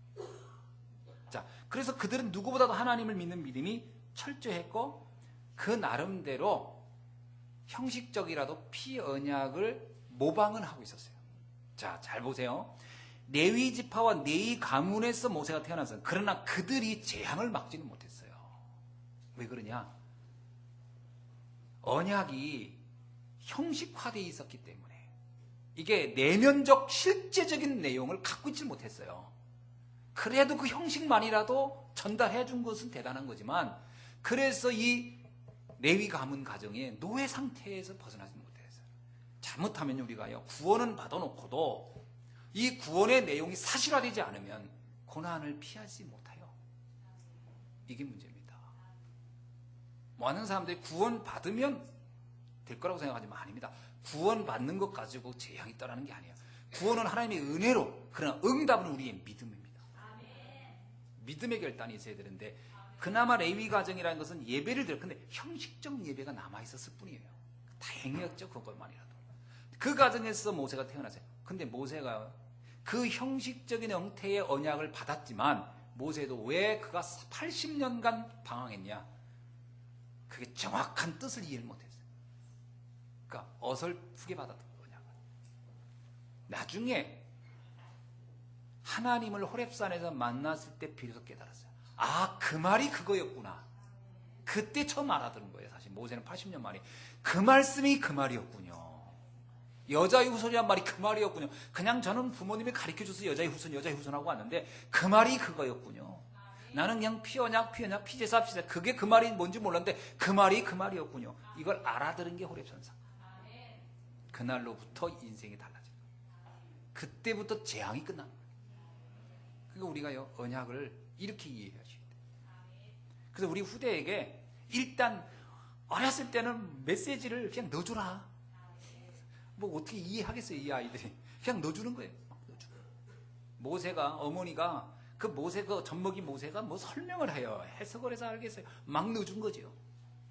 자, 그래서 그들은 누구보다도 하나님을 믿는 믿음이 철저했고 그 나름대로 형식적이라도 피 언약을 모방은 하고 있었어요. 자, 잘 보세요. 레위 지파와 레위 가문에서 모세가 태어났어요. 그러나 그들이 재앙을 막지는 못했어요. 왜 그러냐? 언약이 형식화되어 있었기 때문에 이게 내면적 실제적인 내용을 갖고 있지 못했어요. 그래도 그 형식만이라도 전달해 준 것은 대단한 거지만 그래서 이 레위 가문 가정이 노예 상태에서 벗어나지 못했어요. 잘못하면 우리가요, 구원은 받아놓고도 이 구원의 내용이 사실화되지 않으면 고난을 피하지 못해요. 이게 문제입니다. 많은 사람들이 구원 받으면 될 거라고 생각하지만 아닙니다. 구원 받는 것 가지고 재앙이 떠나는 게 아니에요. 구원은 하나님의 은혜로, 그러나 응답은 우리의 믿음입니다. 믿음의 결단이 있어야 되는데 그나마 레위 가정이라는 것은 예배를 드려. 근데 형식적 예배가 남아있었을 뿐이에요. 다행이었죠. 그것만이라도. 그 가정에서 모세가 태어났어요. 근데 모세가 그 형식적인 형태의 언약을 받았지만 모세도 왜 그가 80년간 방황했냐? 그게 정확한 뜻을 이해를 못했어요. 그러니까 어설프게 받았던 언약을. 나중에 하나님을 호렙산에서 만났을 때 비로소 깨달았어요. 아, 그 말이 그거였구나. 그때 처음 알아들은 거예요. 사실 모세는 80년 만에 그 말씀이 그 말이었군요. 여자의 후손이란 말이 그 말이었군요. 그냥 저는 부모님이 가르쳐줘서 여자의 후손하고 왔는데 그 말이 그거였군요. 나는 그냥 피언약, 피제사. 그게 그 말이 뭔지 몰랐는데 그 말이 그 말이었군요. 이걸 알아들은 게 호렙산상. 그날로부터 인생이 달라져요. 그때부터 재앙이 끝납니다. 그러니까 우리가요, 언약을 이렇게 이해해야 돼요. 그래서 우리 후대에게 일단 어렸을 때는 메시지를 그냥 넣어주라. 뭐 어떻게 이해하겠어요, 이 아이들이. 그냥 넣어주는 거예요. 모세가, 어머니가 그 모세, 그 젖먹이 모세가 뭐 설명을 해요. 해석을 해서 알겠어요. 막 넣어준 거죠.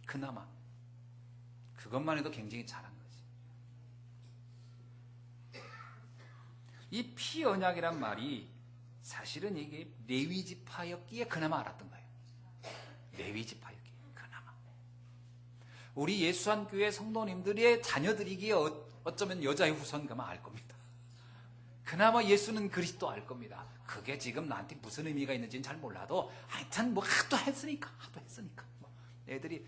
그나마. 그것만 해도 굉장히 잘한 거지. 이 피언약이란 말이 사실은 이게 레위 지파였기에 그나마 알았던 거예요. 레위 지파였기에 그나마. 우리 예수한 교회 성도님들의 자녀들이기에 어쩌면 여자의 후손가만 알 겁니다. 그나마 예수는 그리스도 알 겁니다. 그게 지금 나한테 무슨 의미가 있는지는 잘 몰라도 하여튼 뭐 하도 했으니까 뭐 애들이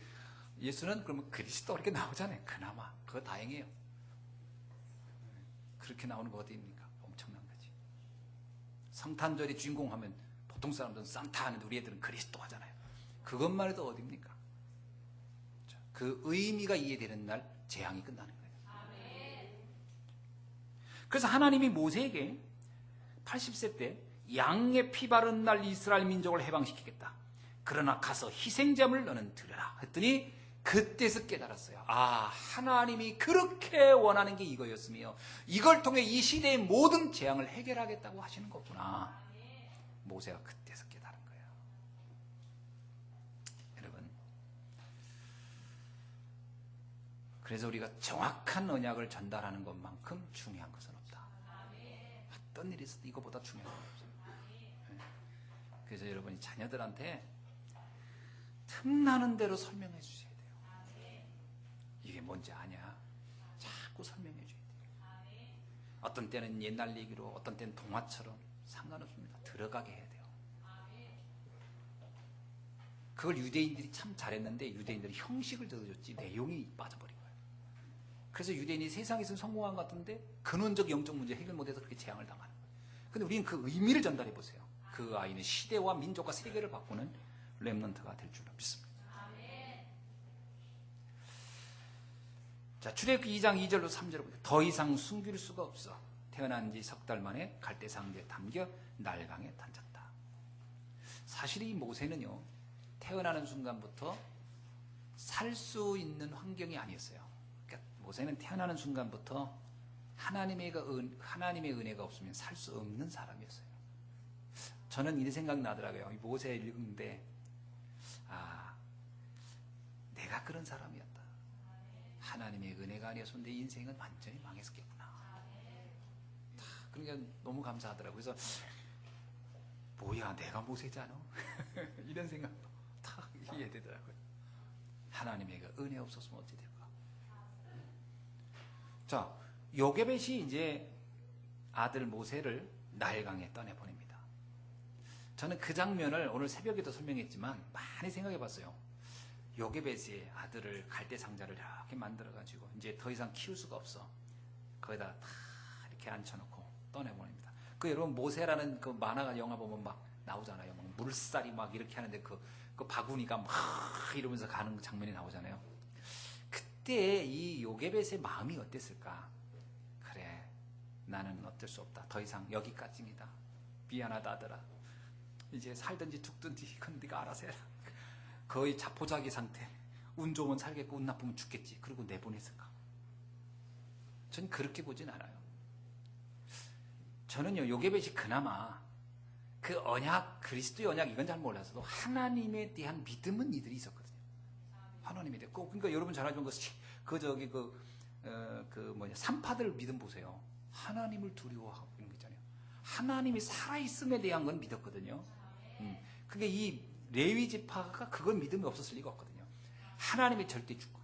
예수는 그러면 그리스도 이렇게 나오잖아요. 그나마 그거 다행이에요. 그렇게 나오는 거 어디입니까? 엄청난 거지. 성탄절이 주인공 하면 보통 사람들은 산타 하는데 우리 애들은 그리스도 하잖아요. 그것만 해도 어디입니까? 그 의미가 이해되는 날 재앙이 끝나는 거예요. 그래서 하나님이 모세에게 80세 때 양의 피 바른 날 이스라엘 민족을 해방시키겠다. 그러나 가서 희생제물 너는 드려라 했더니 그때서 깨달았어요. 아, 하나님이 그렇게 원하는 게 이거였으며 이걸 통해 이 시대의 모든 재앙을 해결하겠다고 하시는 거구나. 모세가 그때서 깨달은 거예요. 여러분, 그래서 우리가 정확한 언약을 전달하는 것만큼 중요한 것은 없다. 어떤 일이 있어도 이거보다 중요한 건 없어요. 그래서 여러분이 자녀들한테 틈나는 대로 설명해 주셔야 돼요. 이게 뭔지 아냐? 자꾸 설명해 줘야 돼요. 어떤 때는 옛날 얘기로, 어떤 때는 동화처럼 상관없습니다. 들어가게 해야 돼요. 그걸 유대인들이 참 잘했는데 유대인들이 형식을 들어줬지 내용이 빠져버린 거예요. 그래서 유대인이 세상에서 성공한 것 같은데 근원적 영적 문제 해결 못해서 그렇게 재앙을 당하는 거예요. 근데 우리는 그 의미를 전달해 보세요. 그 아이는 시대와 민족과 세계를 바꾸는 렘넌트가 될 줄로 믿습니다. 자, 출애굽기 2장 2절로 3절을 보세요. 더 이상 숨길 수가 없어. 태어난 지 석 달 만에 갈대상자에 담겨 날강에 던졌다. 사실 이 모세는요, 태어나는 순간부터 살 수 있는 환경이 아니었어요. 그러니까 모세는 태어나는 순간부터 하나님의 은혜가 없으면 살 수 없는 사람이었어요. 저는 이 생각이 나더라고요. 이 모세 읽는데, 아, 내가 그런 사람이었다. 하나님의 은혜가 아니었으면 내 인생은 완전히 망했겠구나. 그러니까 너무 감사하더라고요. 그래서 뭐야, 내가 모세잖아. 이런 생각도 다 이해되더라고요. 하나님의 은혜 없었으면 어찌 될까. 자, 요게벳이 이제 아들 모세를 나일강에 떠내보냅니다. 저는 그 장면을 오늘 새벽에도 설명했지만 많이 생각해 봤어요. 요게벳의 아들을 갈대 상자를 이렇게 만들어가지고 이제 더 이상 키울 수가 없어. 거기다 다 이렇게 앉혀놓고 떠내보냅니다. 그 여러분 모세라는 그 만화가 영화 보면 막 나오잖아요. 막 물살이 막 이렇게 하는데 그 바구니가 막 이러면서 가는 장면이 나오잖아요. 그때 이 요게벳의 마음이 어땠을까? 그래, 나는 어쩔 수 없다. 더 이상 여기까지입니다. 미안하다 아들아. 이제 살든지 죽든지 그건 네가 알아서 해라. 거의 자포자기 상태. 운 좋으면 살겠고 운 나쁘면 죽겠지. 그리고 내보냈을까? 전 그렇게 보진 않아요. 저는요, 요게벳이 그나마 그 언약, 그리스도의 언약 이건 잘 몰라서도 하나님에 대한 믿음은 이들이 있었거든요. 하나님에 대한. 그러니까 여러분 잘 알지만 산파들 믿음 보세요. 하나님을 두려워하고 이런 거 있잖아요. 하나님이 살아있음에 대한 건 믿었거든요. 그게 이 레위 지파가 그건 믿음이 없었을 리가 없거든요. 하나님의 절대 주권.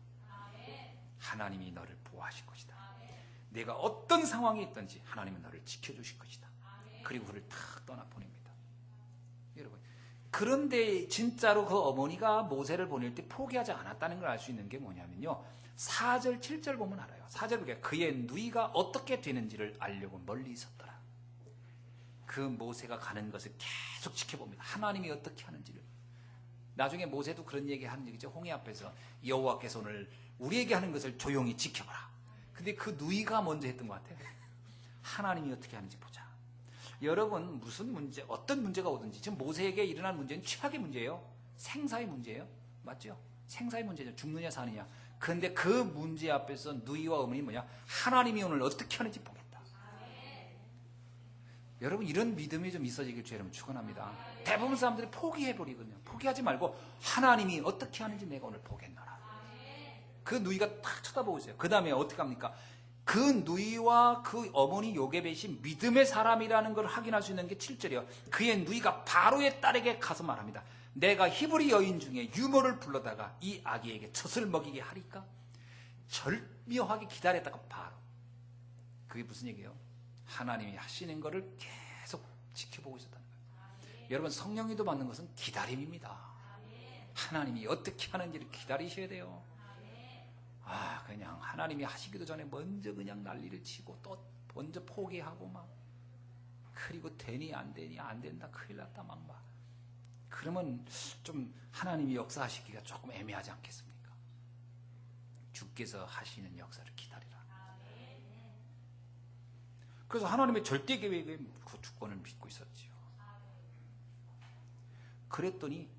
하나님이 너를 보호하실 것이다. 내가 어떤 상황에 있든지 하나님은 너를 지켜주실 것이다. 그리고 그를 탁 떠나보냅니다. 여러분, 그런데 진짜로 그 어머니가 모세를 보낼 때 포기하지 않았다는 걸 알 수 있는 게 뭐냐면요, 4절 7절 보면 알아요. 4절 보니까 그의 누이가 어떻게 되는지를 알려고 멀리 있었더라. 그 모세가 가는 것을 계속 지켜봅니다. 하나님이 어떻게 하는지를. 나중에 모세도 그런 얘기 하는 얘기죠. 홍해 앞에서 여호와께서 오늘 우리에게 하는 것을 조용히 지켜보라. 근데 그 누이가 먼저 했던 것 같아요. 하나님이 어떻게 하는지 보자. 여러분, 무슨 문제, 어떤 문제가 오든지 지금 모세에게 일어난 문제는 최악의 문제예요. 생사의 문제예요. 맞죠? 생사의 문제죠. 죽느냐 사느냐. 그런데 그 문제 앞에서 누이와 어머니 뭐냐? 하나님이 오늘 어떻게 하는지 보겠다. 여러분, 이런 믿음이 좀 있어지길 주 여러분 축원합니다. 대부분 사람들이 포기해버리거든요. 포기하지 말고 하나님이 어떻게 하는지 내가 오늘 보겠노라. 그 누이가 딱 쳐다보고 있어요. 그 다음에 어떻게 합니까? 그 누이와 그 어머니 요게벳이 믿음의 사람이라는 걸 확인할 수 있는 게 7절이에요. 그의 누이가 바로의 딸에게 가서 말합니다. 내가 히브리 여인 중에 유모를 불러다가 이 아기에게 젖을 먹이게 하리까? 절묘하게 기다렸다가 바로. 그게 무슨 얘기예요? 하나님이 하시는 거를 계속 지켜보고 있었다는 거예요. 여러분, 성령님도 받는 것은 기다림입니다. 하나님이 어떻게 하는지를 기다리셔야 돼요. 그냥 하나님이 하시기도 전에 먼저 그냥 난리를 치고 또 먼저 포기하고 막, 그리고 되니 안 되니 안 된다 큰일 났다 막 그러면 좀 하나님이 역사하시기가 조금 애매하지 않겠습니까? 주께서 하시는 역사를 기다리라. 그래서 하나님의 절대 계획에 그 주권을 믿고 있었지요. 그랬더니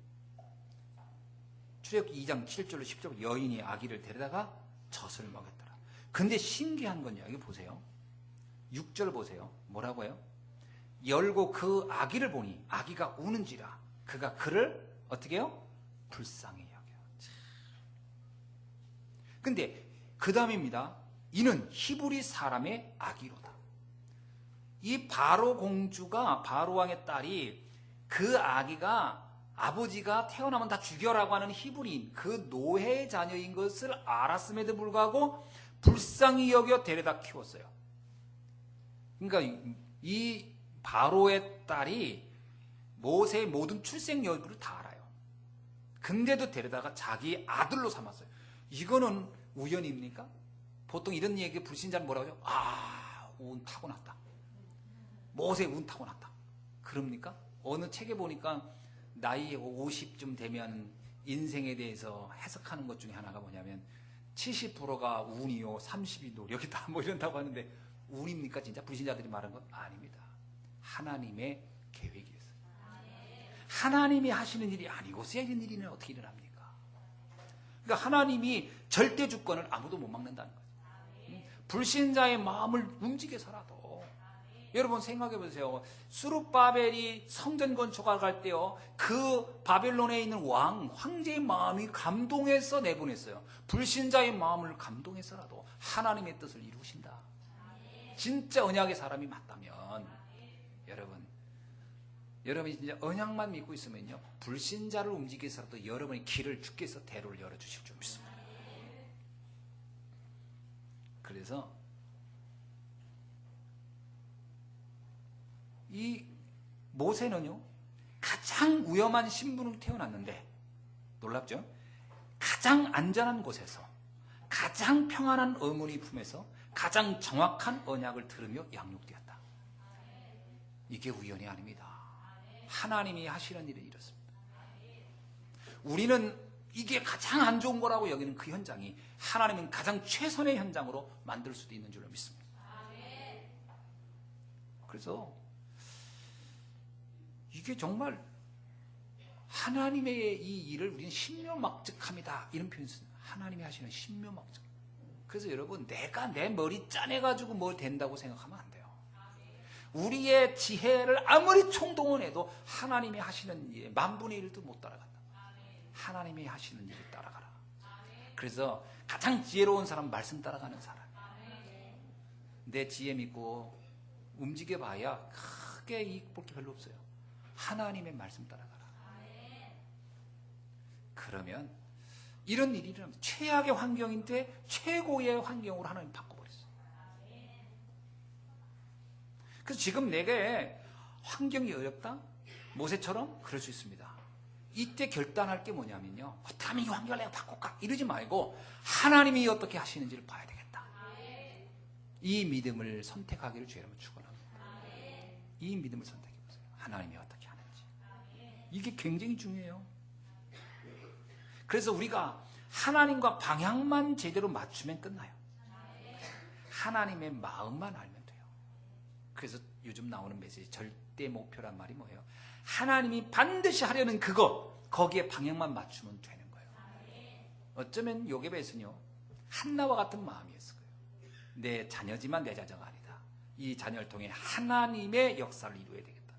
출애굽기 2장 7절로 10절 여인이 아기를 데려다가 젖을 먹였더라. 근데 신기한 건요. 여기 보세요. 6절 보세요. 뭐라고요? 열고 그 아기를 보니 아기가 우는지라 그가 그를 어떻게 해요? 불쌍히 여겨. 근데 그 다음입니다. 이는 히브리 사람의 아기로다. 이 바로 공주가, 바로 왕의 딸이 그 아기가 아버지가 태어나면 다 죽여라고 하는 히브리인 그 노예의 자녀인 것을 알았음에도 불구하고 불쌍히 여겨 데려다 키웠어요. 그러니까 이 바로의 딸이 모세의 모든 출생 여부를 다 알아요. 근데도 데려다가 자기 아들로 삼았어요. 이거는 우연입니까? 보통 이런 얘기 불신자는 뭐라고 하죠? 아, 운 타고났다. 모세 운 타고났다. 그럽니까? 어느 책에 보니까 나이 50쯤 되면 인생에 대해서 해석하는 것 중에 하나가 뭐냐면 70%가 운이요, 30이 노력이다. 뭐 이런다고 하는데 운입니까? 진짜 불신자들이 말한 건 아닙니다. 하나님의 계획이었어요. 하나님이 하시는 일이 아니고서야 이런 일이 어떻게 일어납니까? 그러니까 하나님이 절대 주권을 아무도 못 막는다는 거죠. 불신자의 마음을 움직여서라도 여러분 생각해 보세요. 수룹바벨이 성전 건축하러 갈 때요, 그 바벨론에 있는 황제의 마음이 감동해서 내보냈어요. 불신자의 마음을 감동해서라도 하나님의 뜻을 이루신다. 진짜 언약의 사람이 맞다면 여러분이 진짜 언약만 믿고 있으면요, 불신자를 움직여서라도 여러분의 길을 주께서 대로를 열어주실 줄 믿습니다. 그래서 이 모세는요, 가장 위험한 신분으로 태어났는데 놀랍죠? 가장 안전한 곳에서 가장 평안한 어머니 품에서 가장 정확한 언약을 들으며 양육되었다. 이게 우연이 아닙니다. 하나님이 하시는 일은 이렇습니다. 우리는 이게 가장 안 좋은 거라고 여기는 그 현장이 하나님은 가장 최선의 현장으로 만들 수도 있는 줄로 믿습니다. 그래서 이게 정말 하나님의 이 일을 우리는 신묘막측합니다. 이런 표현을 씁니다. 하나님이 하시는 신묘막측. 그래서 여러분, 내가 내 머리 짜내가지고 뭘 된다고 생각하면 안 돼요. 우리의 지혜를 아무리 총동원해도 하나님이 하시는 일, 만분의 1도 못 따라간다. 하나님이 하시는 일을 따라가라. 그래서 가장 지혜로운 사람은 말씀 따라가는 사람. 내 지혜 믿고 움직여봐야 크게 이익 볼 게 별로 없어요. 하나님의 말씀 따라가라. 그러면 이런 일이 일어나면 최악의 환경인데 최고의 환경으로 하나님 바꿔버렸어요. 그래서 지금 내게 환경이 어렵다? 모세처럼 그럴 수 있습니다. 이때 결단할 게 뭐냐면요, 어떻게 하면 이 환경을 내가 바꿀까? 이러지 말고 하나님이 어떻게 하시는지를 봐야 되겠다. 이 믿음을 선택하기를 주의 이름으로 축원합니다. 이 믿음을 선택해보세요. 하나님이 어떻게 하는지. 이게 굉장히 중요해요. 그래서 우리가 하나님과 방향만 제대로 맞추면 끝나요. 하나님의 마음만 알면 돼요. 그래서 요즘 나오는 메시지, 절대 목표란 말이 뭐예요? 하나님이 반드시 하려는 그거, 거기에 방향만 맞추면 되는 거예요. 어쩌면 요게벳은요, 한나와 같은 마음이었을 거예요. 내 자녀지만 내 자녀가 아니다. 이 자녀를 통해 하나님의 역사를 이루어야 되겠다.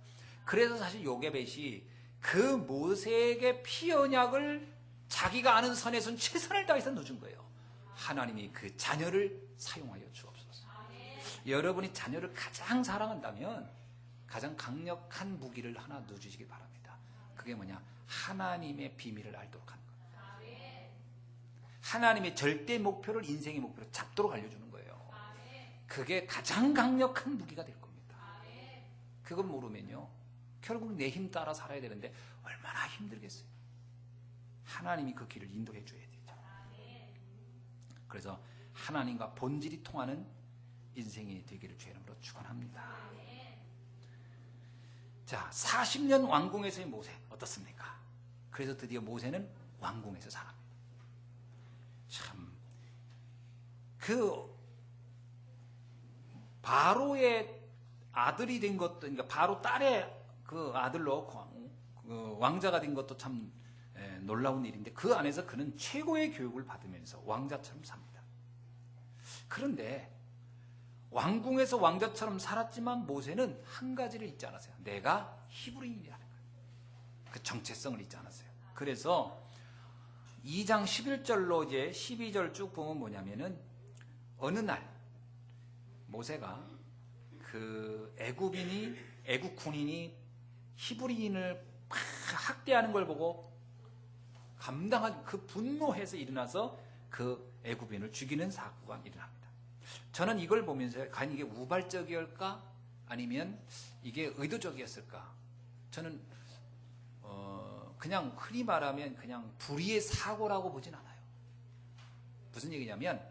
그래서 사실 요게벳이 그 모세에게 피언약을 자기가 아는 선에선 최선을 다해서 넣어준 거예요. 하나님이 그 자녀를 사용하여 주옵소서. 여러분이 자녀를 가장 사랑한다면 가장 강력한 무기를 하나 넣어주시기 바랍니다. 그게 뭐냐? 하나님의 비밀을 알도록 하는 거예요. 하나님의 절대 목표를 인생의 목표로 잡도록 알려주는 거예요. 그게 가장 강력한 무기가 될 겁니다. 그걸 모르면요, 결국 내 힘 따라 살아야 되는데 얼마나 힘들겠어요. 하나님이 그 길을 인도해 줘야 되죠. 그래서 하나님과 본질이 통하는 인생이 되기를 주의 이름으로 축원합니다. 자, 40년 왕궁에서의 모세 어떻습니까? 그래서 드디어 모세는 왕궁에서 살아갑니다. 참, 그 바로의 아들이 된 것도, 그러니까 바로 딸의 그 아들로 그 왕자가 된 것도 참 놀라운 일인데, 그 안에서 그는 최고의 교육을 받으면서 왕자처럼 삽니다. 그런데 왕궁에서 왕자처럼 살았지만 모세는 한 가지를 잊지 않았어요. 내가 히브리인이라는 거예요. 그 정체성을 잊지 않았어요. 그래서 2장 11절로 이제 12절 쭉 보면 뭐냐면은, 어느 날 모세가 그 애국 군인이 히브리인을 막 학대하는 걸 보고 감당하기, 그 분노해서 일어나서 그 애굽인을 죽이는 사고가 일어납니다. 저는 이걸 보면서 과연 이게 우발적이었을까 아니면 이게 의도적이었을까? 저는 그냥 흔히 말하면 그냥 불의의 사고라고 보진 않아요. 무슨 얘기냐면,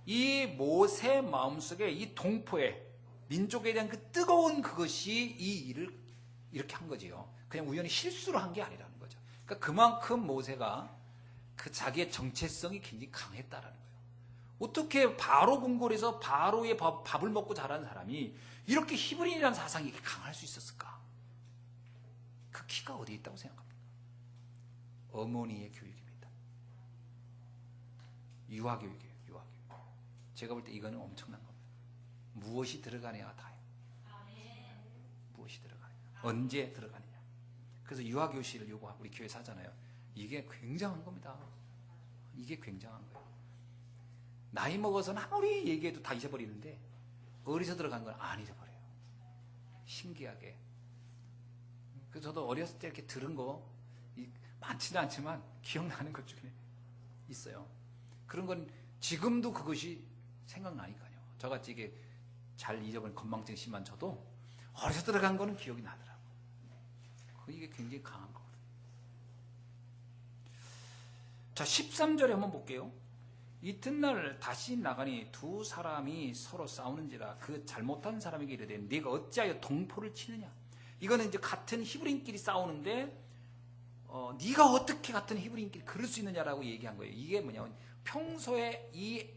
이 모세 마음속에 이 동포의 민족에 대한 그 뜨거운 그것이 이 일을 이렇게 한 거지요. 그냥 우연히 실수로 한 게 아니라는 거죠. 그러니까 그만큼 모세가 그 자기의 정체성이 굉장히 강했다라는 거예요. 어떻게 바로 궁궐에서 바로의 밥을 먹고 자란 사람이 이렇게 히브리인이라는 사상이 이렇게 강할 수 있었을까? 그 키가 어디에 있다고 생각합니까? 어머니의 교육입니다. 유아교육이에요. 유아교육. 제가 볼 때 이거는 엄청난 겁니다. 무엇이 들어가느냐가 다예요. 무엇이 들어가느냐, 언제 들어가느냐. 그래서 유아교실을 요구하고 우리 교회에서 하잖아요. 이게 굉장한 겁니다. 이게 굉장한 거예요. 나이 먹어서는 아무리 얘기해도 다 잊어버리는데, 어디서 들어간 건 안 잊어버려요. 신기하게. 그래서 저도 어렸을 때 이렇게 들은 거 많지는 않지만 기억나는 것 중에 있어요. 그런 건 지금도 그것이 생각나니까요. 저같이 이게 잘 잊어버린 건망증 심한 저도 어디서 들어간 거는 기억이 나더라고요. 이게 굉장히 강한 거거든요. 자, 13절에 한번 볼게요. 이튿날 다시 나가니 두 사람이 서로 싸우는지라 그 잘못한 사람에게 이르되 네가 어찌하여 동포를 치느냐. 이거는 이제 같은 히브리인끼리 싸우는데 네가 어떻게 같은 히브리인끼리 그럴 수 있느냐라고 얘기한 거예요. 이게 뭐냐면 평소에 이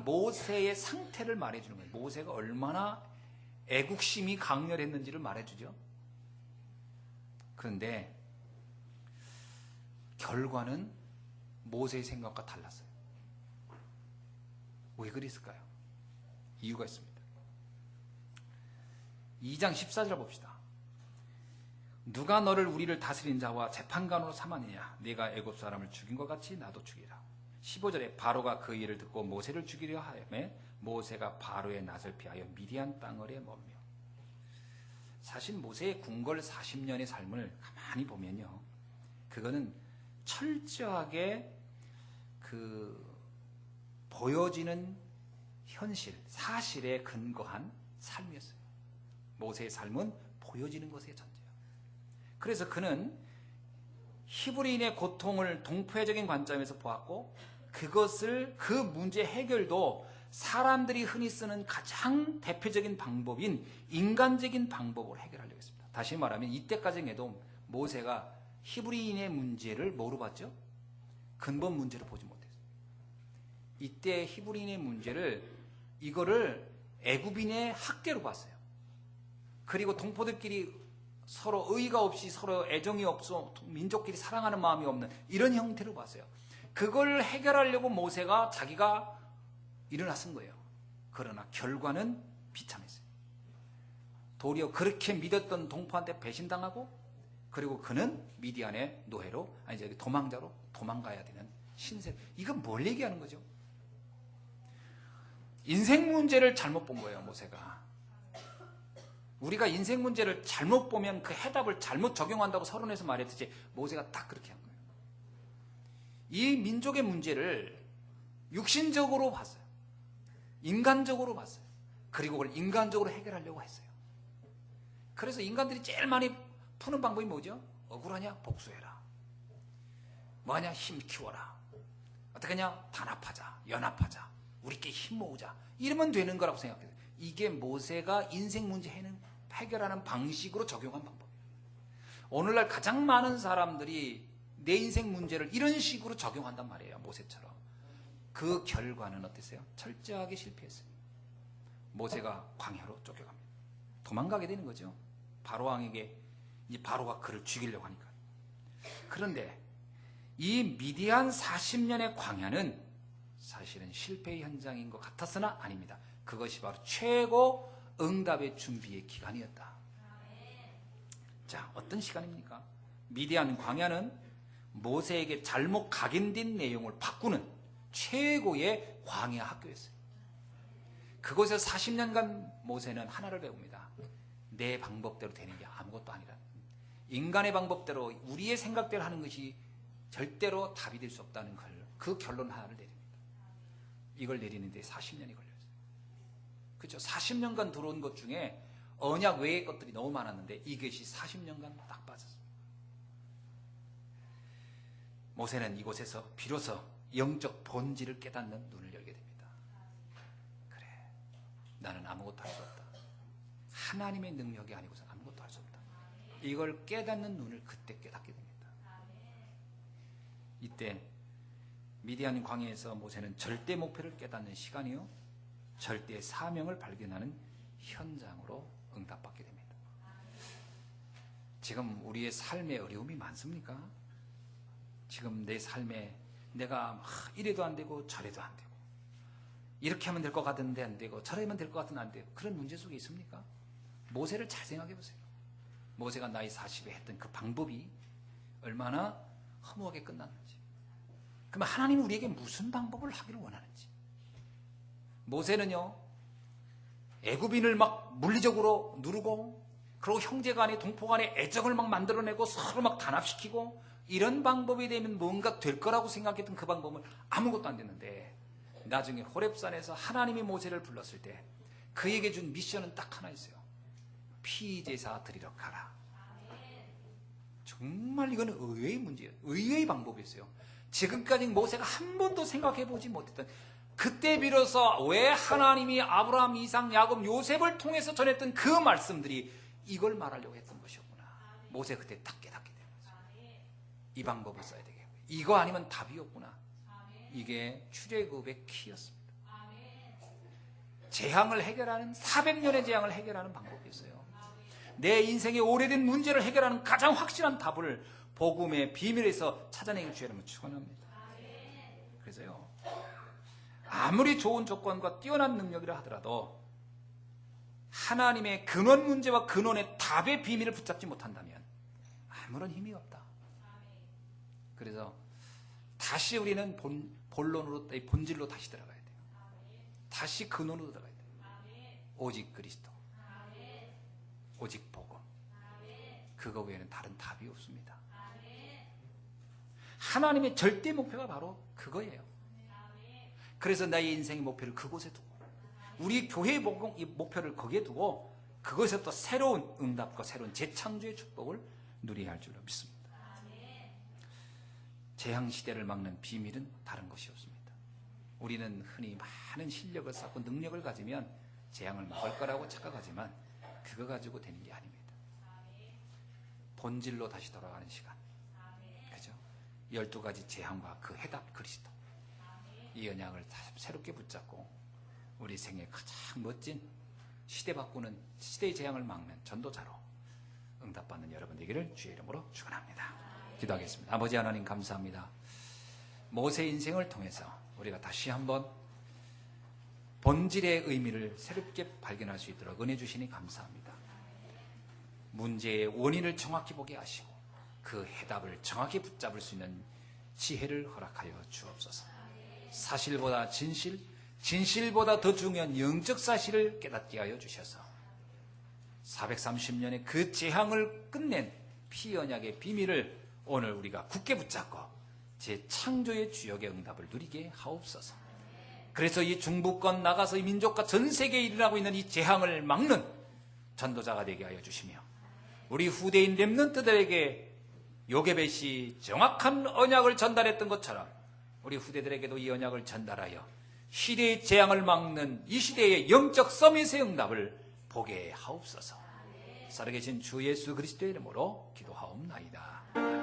모세의 상태를 말해주는 거예요. 모세가 얼마나 애국심이 강렬했는지를 말해주죠. 그런데 결과는 모세의 생각과 달랐어요. 왜 그랬을까요? 이유가 있습니다. 2장 14절 봅시다. 누가 너를 우리를 다스린 자와 재판관으로 삼았느냐? 네가 애굽 사람을 죽인 것 같이 나도 죽이라. 15절에 바로가 그 일을 듣고 모세를 죽이려 하매 모세가 바로의 낯을 피하여 미디안 땅을에 머물며. 사실 모세의 궁궐 40년의 삶을 가만히 보면요, 그거는 철저하게 그 보여지는 현실, 사실에 근거한 삶이었어요. 모세의 삶은 보여지는 것에 전제예요. 그래서 그는 히브리인의 고통을 동포애적인 관점에서 보았고, 그것을, 그 문제 해결도 사람들이 흔히 쓰는 가장 대표적인 방법인 인간적인 방법으로 해결하려고 했습니다. 다시 말하면 이때까지 해도 모세가 히브리인의 문제를 뭐로 봤죠? 근본 문제로 보지 못했어요. 이때 히브리인의 문제를, 이거를 애굽인의 학대로 봤어요. 그리고 동포들끼리 서로 의의가 없이, 서로 애정이 없어, 민족끼리 사랑하는 마음이 없는 이런 형태로 봤어요. 그걸 해결하려고 모세가 자기가 일어났은 거예요. 그러나 결과는 비참했어요. 도리어 그렇게 믿었던 동포한테 배신당하고, 그리고 그는 미디안의 노예로, 아니 도망자로 도망가야 되는 신세. 이건 뭘 얘기하는 거죠? 인생 문제를 잘못 본 거예요, 모세가. 우리가 인생 문제를 잘못 보면 그 해답을 잘못 적용한다고 서론에서 말했듯이 모세가 딱 그렇게 한 거예요. 이 민족의 문제를 육신적으로 봤어요. 인간적으로 봤어요. 그리고 그걸 인간적으로 해결하려고 했어요. 그래서 인간들이 제일 많이 푸는 방법이 뭐죠? 억울하냐? 복수해라. 뭐하냐? 힘 키워라. 어떻게 하냐? 단합하자. 연합하자. 우리끼리 힘 모으자. 이러면 되는 거라고 생각해요. 이게 모세가 인생 문제 해결하는 방식으로 적용한 방법이에요. 오늘날 가장 많은 사람들이 내 인생 문제를 이런 식으로 적용한단 말이에요. 모세처럼. 그 결과는 어땠어요? 철저하게 실패했어요. 모세가 광야로 쫓겨갑니다. 도망가게 되는 거죠. 바로왕에게 이제 바로가 그를 죽이려고 하니까. 그런데 이 미디안 40년의 광야는 사실은 실패의 현장인 것 같았으나 아닙니다. 그것이 바로 최고 응답의 준비의 기간이었다. 자, 어떤 시간입니까? 미디안 광야는 모세에게 잘못 각인된 내용을 바꾸는 최고의 광야 학교였어요. 그곳에서 40년간 모세는 하나를 배웁니다. 내 방법대로 되는 게 아무것도 아니라, 인간의 방법대로 우리의 생각대로 하는 것이 절대로 답이 될 수 없다는 걸, 그 결론 하나를 내립니다. 이걸 내리는데 40년이 걸렸어요. 그렇죠? 40년간 들어온 것 중에 언약 외의 것들이 너무 많았는데 이것이 40년간 딱 빠졌습니다. 모세는 이곳에서 비로소 영적 본질을 깨닫는 눈을 열게 됩니다. 그래, 나는 아무것도 할 수 없다. 하나님의 능력이 아니고서 아무것도 할 수 없다. 이걸 깨닫는 눈을 그때 깨닫게 됩니다. 이때 미디안 광야에서 모세는 절대 목표를 깨닫는 시간이요, 절대 사명을 발견하는 현장으로 응답받게 됩니다. 지금 우리의 삶에 어려움이 많습니까? 지금 내 삶에 내가 이래도 안 되고 저래도 안 되고, 이렇게 하면 될 것 같은데 안 되고 저래 하면 될 것 같은데 안 되고, 그런 문제 속에 있습니까? 모세를 잘 생각해 보세요. 모세가 나이 40에 했던 그 방법이 얼마나 허무하게 끝났는지. 그러면 하나님이 우리에게 무슨 방법을 하기를 원하는지. 모세는요, 애굽인을 막 물리적으로 누르고, 그리고 형제간에 동포간에 애정을 막 만들어내고 서로 막 단합시키고, 이런 방법이 되면 뭔가 될 거라고 생각했던 그 방법은 아무것도 안 됐는데, 나중에 호렙산에서 하나님이 모세를 불렀을 때 그에게 준 미션은 딱 하나 있어요. 피제사 드리러 가라. 정말 이거는 의외의 문제예요. 의외의 방법이었어요. 지금까지 모세가 한 번도 생각해 보지 못했던, 그때 비로소 왜 하나님이 아브라함, 이삭, 야곱, 요셉을 통해서 전했던 그 말씀들이 이걸 말하려고 했던 것이었구나. 모세가 그때 딱 깨닫게 된 거죠. 이 방법을 써야 되겠고, 이거 아니면 답이 없구나. 이게 출애굽의 키였습니다. 재앙을 해결하는, 400년의 재앙을 해결하는 방법이었어요. 내 인생의 오래된 문제를 해결하는 가장 확실한 답을 복음의 비밀에서 찾아내길 주의 이름으로 축원합니다. 그래서요, 아무리 좋은 조건과 뛰어난 능력이라 하더라도 하나님의 근원 문제와 근원의 답의 비밀을 붙잡지 못한다면 아무런 힘이 없다. 그래서 다시 우리는 본론으로, 본질로 다시 들어가야 돼요. 다시 근원으로 들어가야 돼요. 오직 그리스도, 오직 복음, 그거 외에는 다른 답이 없습니다. 하나님의 절대 목표가 바로 그거예요. 그래서 나의 인생의 목표를 그곳에 두고, 우리 교회의 목표를 거기에 두고, 그것에서 또 새로운 응답과 새로운 재창조의 축복을 누려야 할 줄로 믿습니다. 재앙시대를 막는 비밀은 다른 것이 없습니다. 우리는 흔히 많은 실력을 쌓고 능력을 가지면 재앙을 막을 거라고 착각하지만 그거 가지고 되는 게 아닙니다. 본질로 다시 돌아가는 시간, 그죠? 12가지 재앙과 그 해답 그리스도, 이 언약을 새롭게 붙잡고 우리 생애 가장 멋진 시대 바꾸는, 시대의 재앙을 막는 전도자로 응답받는 여러분 되기를 주의 이름으로 축원합니다. 기도하겠습니다. 아버지 하나님 감사합니다. 모세 인생을 통해서 우리가 다시 한번 본질의 의미를 새롭게 발견할 수 있도록 은혜 주시니 감사합니다. 문제의 원인을 정확히 보게 하시고 그 해답을 정확히 붙잡을 수 있는 지혜를 허락하여 주옵소서. 사실보다 진실, 진실보다 더 중요한 영적 사실을 깨닫게 하여 주셔서 430년의 그 재앙을 끝낸 피언약의 비밀을 오늘 우리가 굳게 붙잡고 재창조의 주역의 응답을 누리게 하옵소서. 그래서 이 중부권 나가서 이 민족과 전 세계에 일어나고 있는 이 재앙을 막는 전도자가 되게 하여 주시며, 우리 후대인 렘넌트들에게 요게벳이 정확한 언약을 전달했던 것처럼 우리 후대들에게도 이 언약을 전달하여 시대의 재앙을 막는 이 시대의 영적 서밋의 응답을 보게 하옵소서. 살아계신 주 예수 그리스도의 이름으로 기도하옵나이다.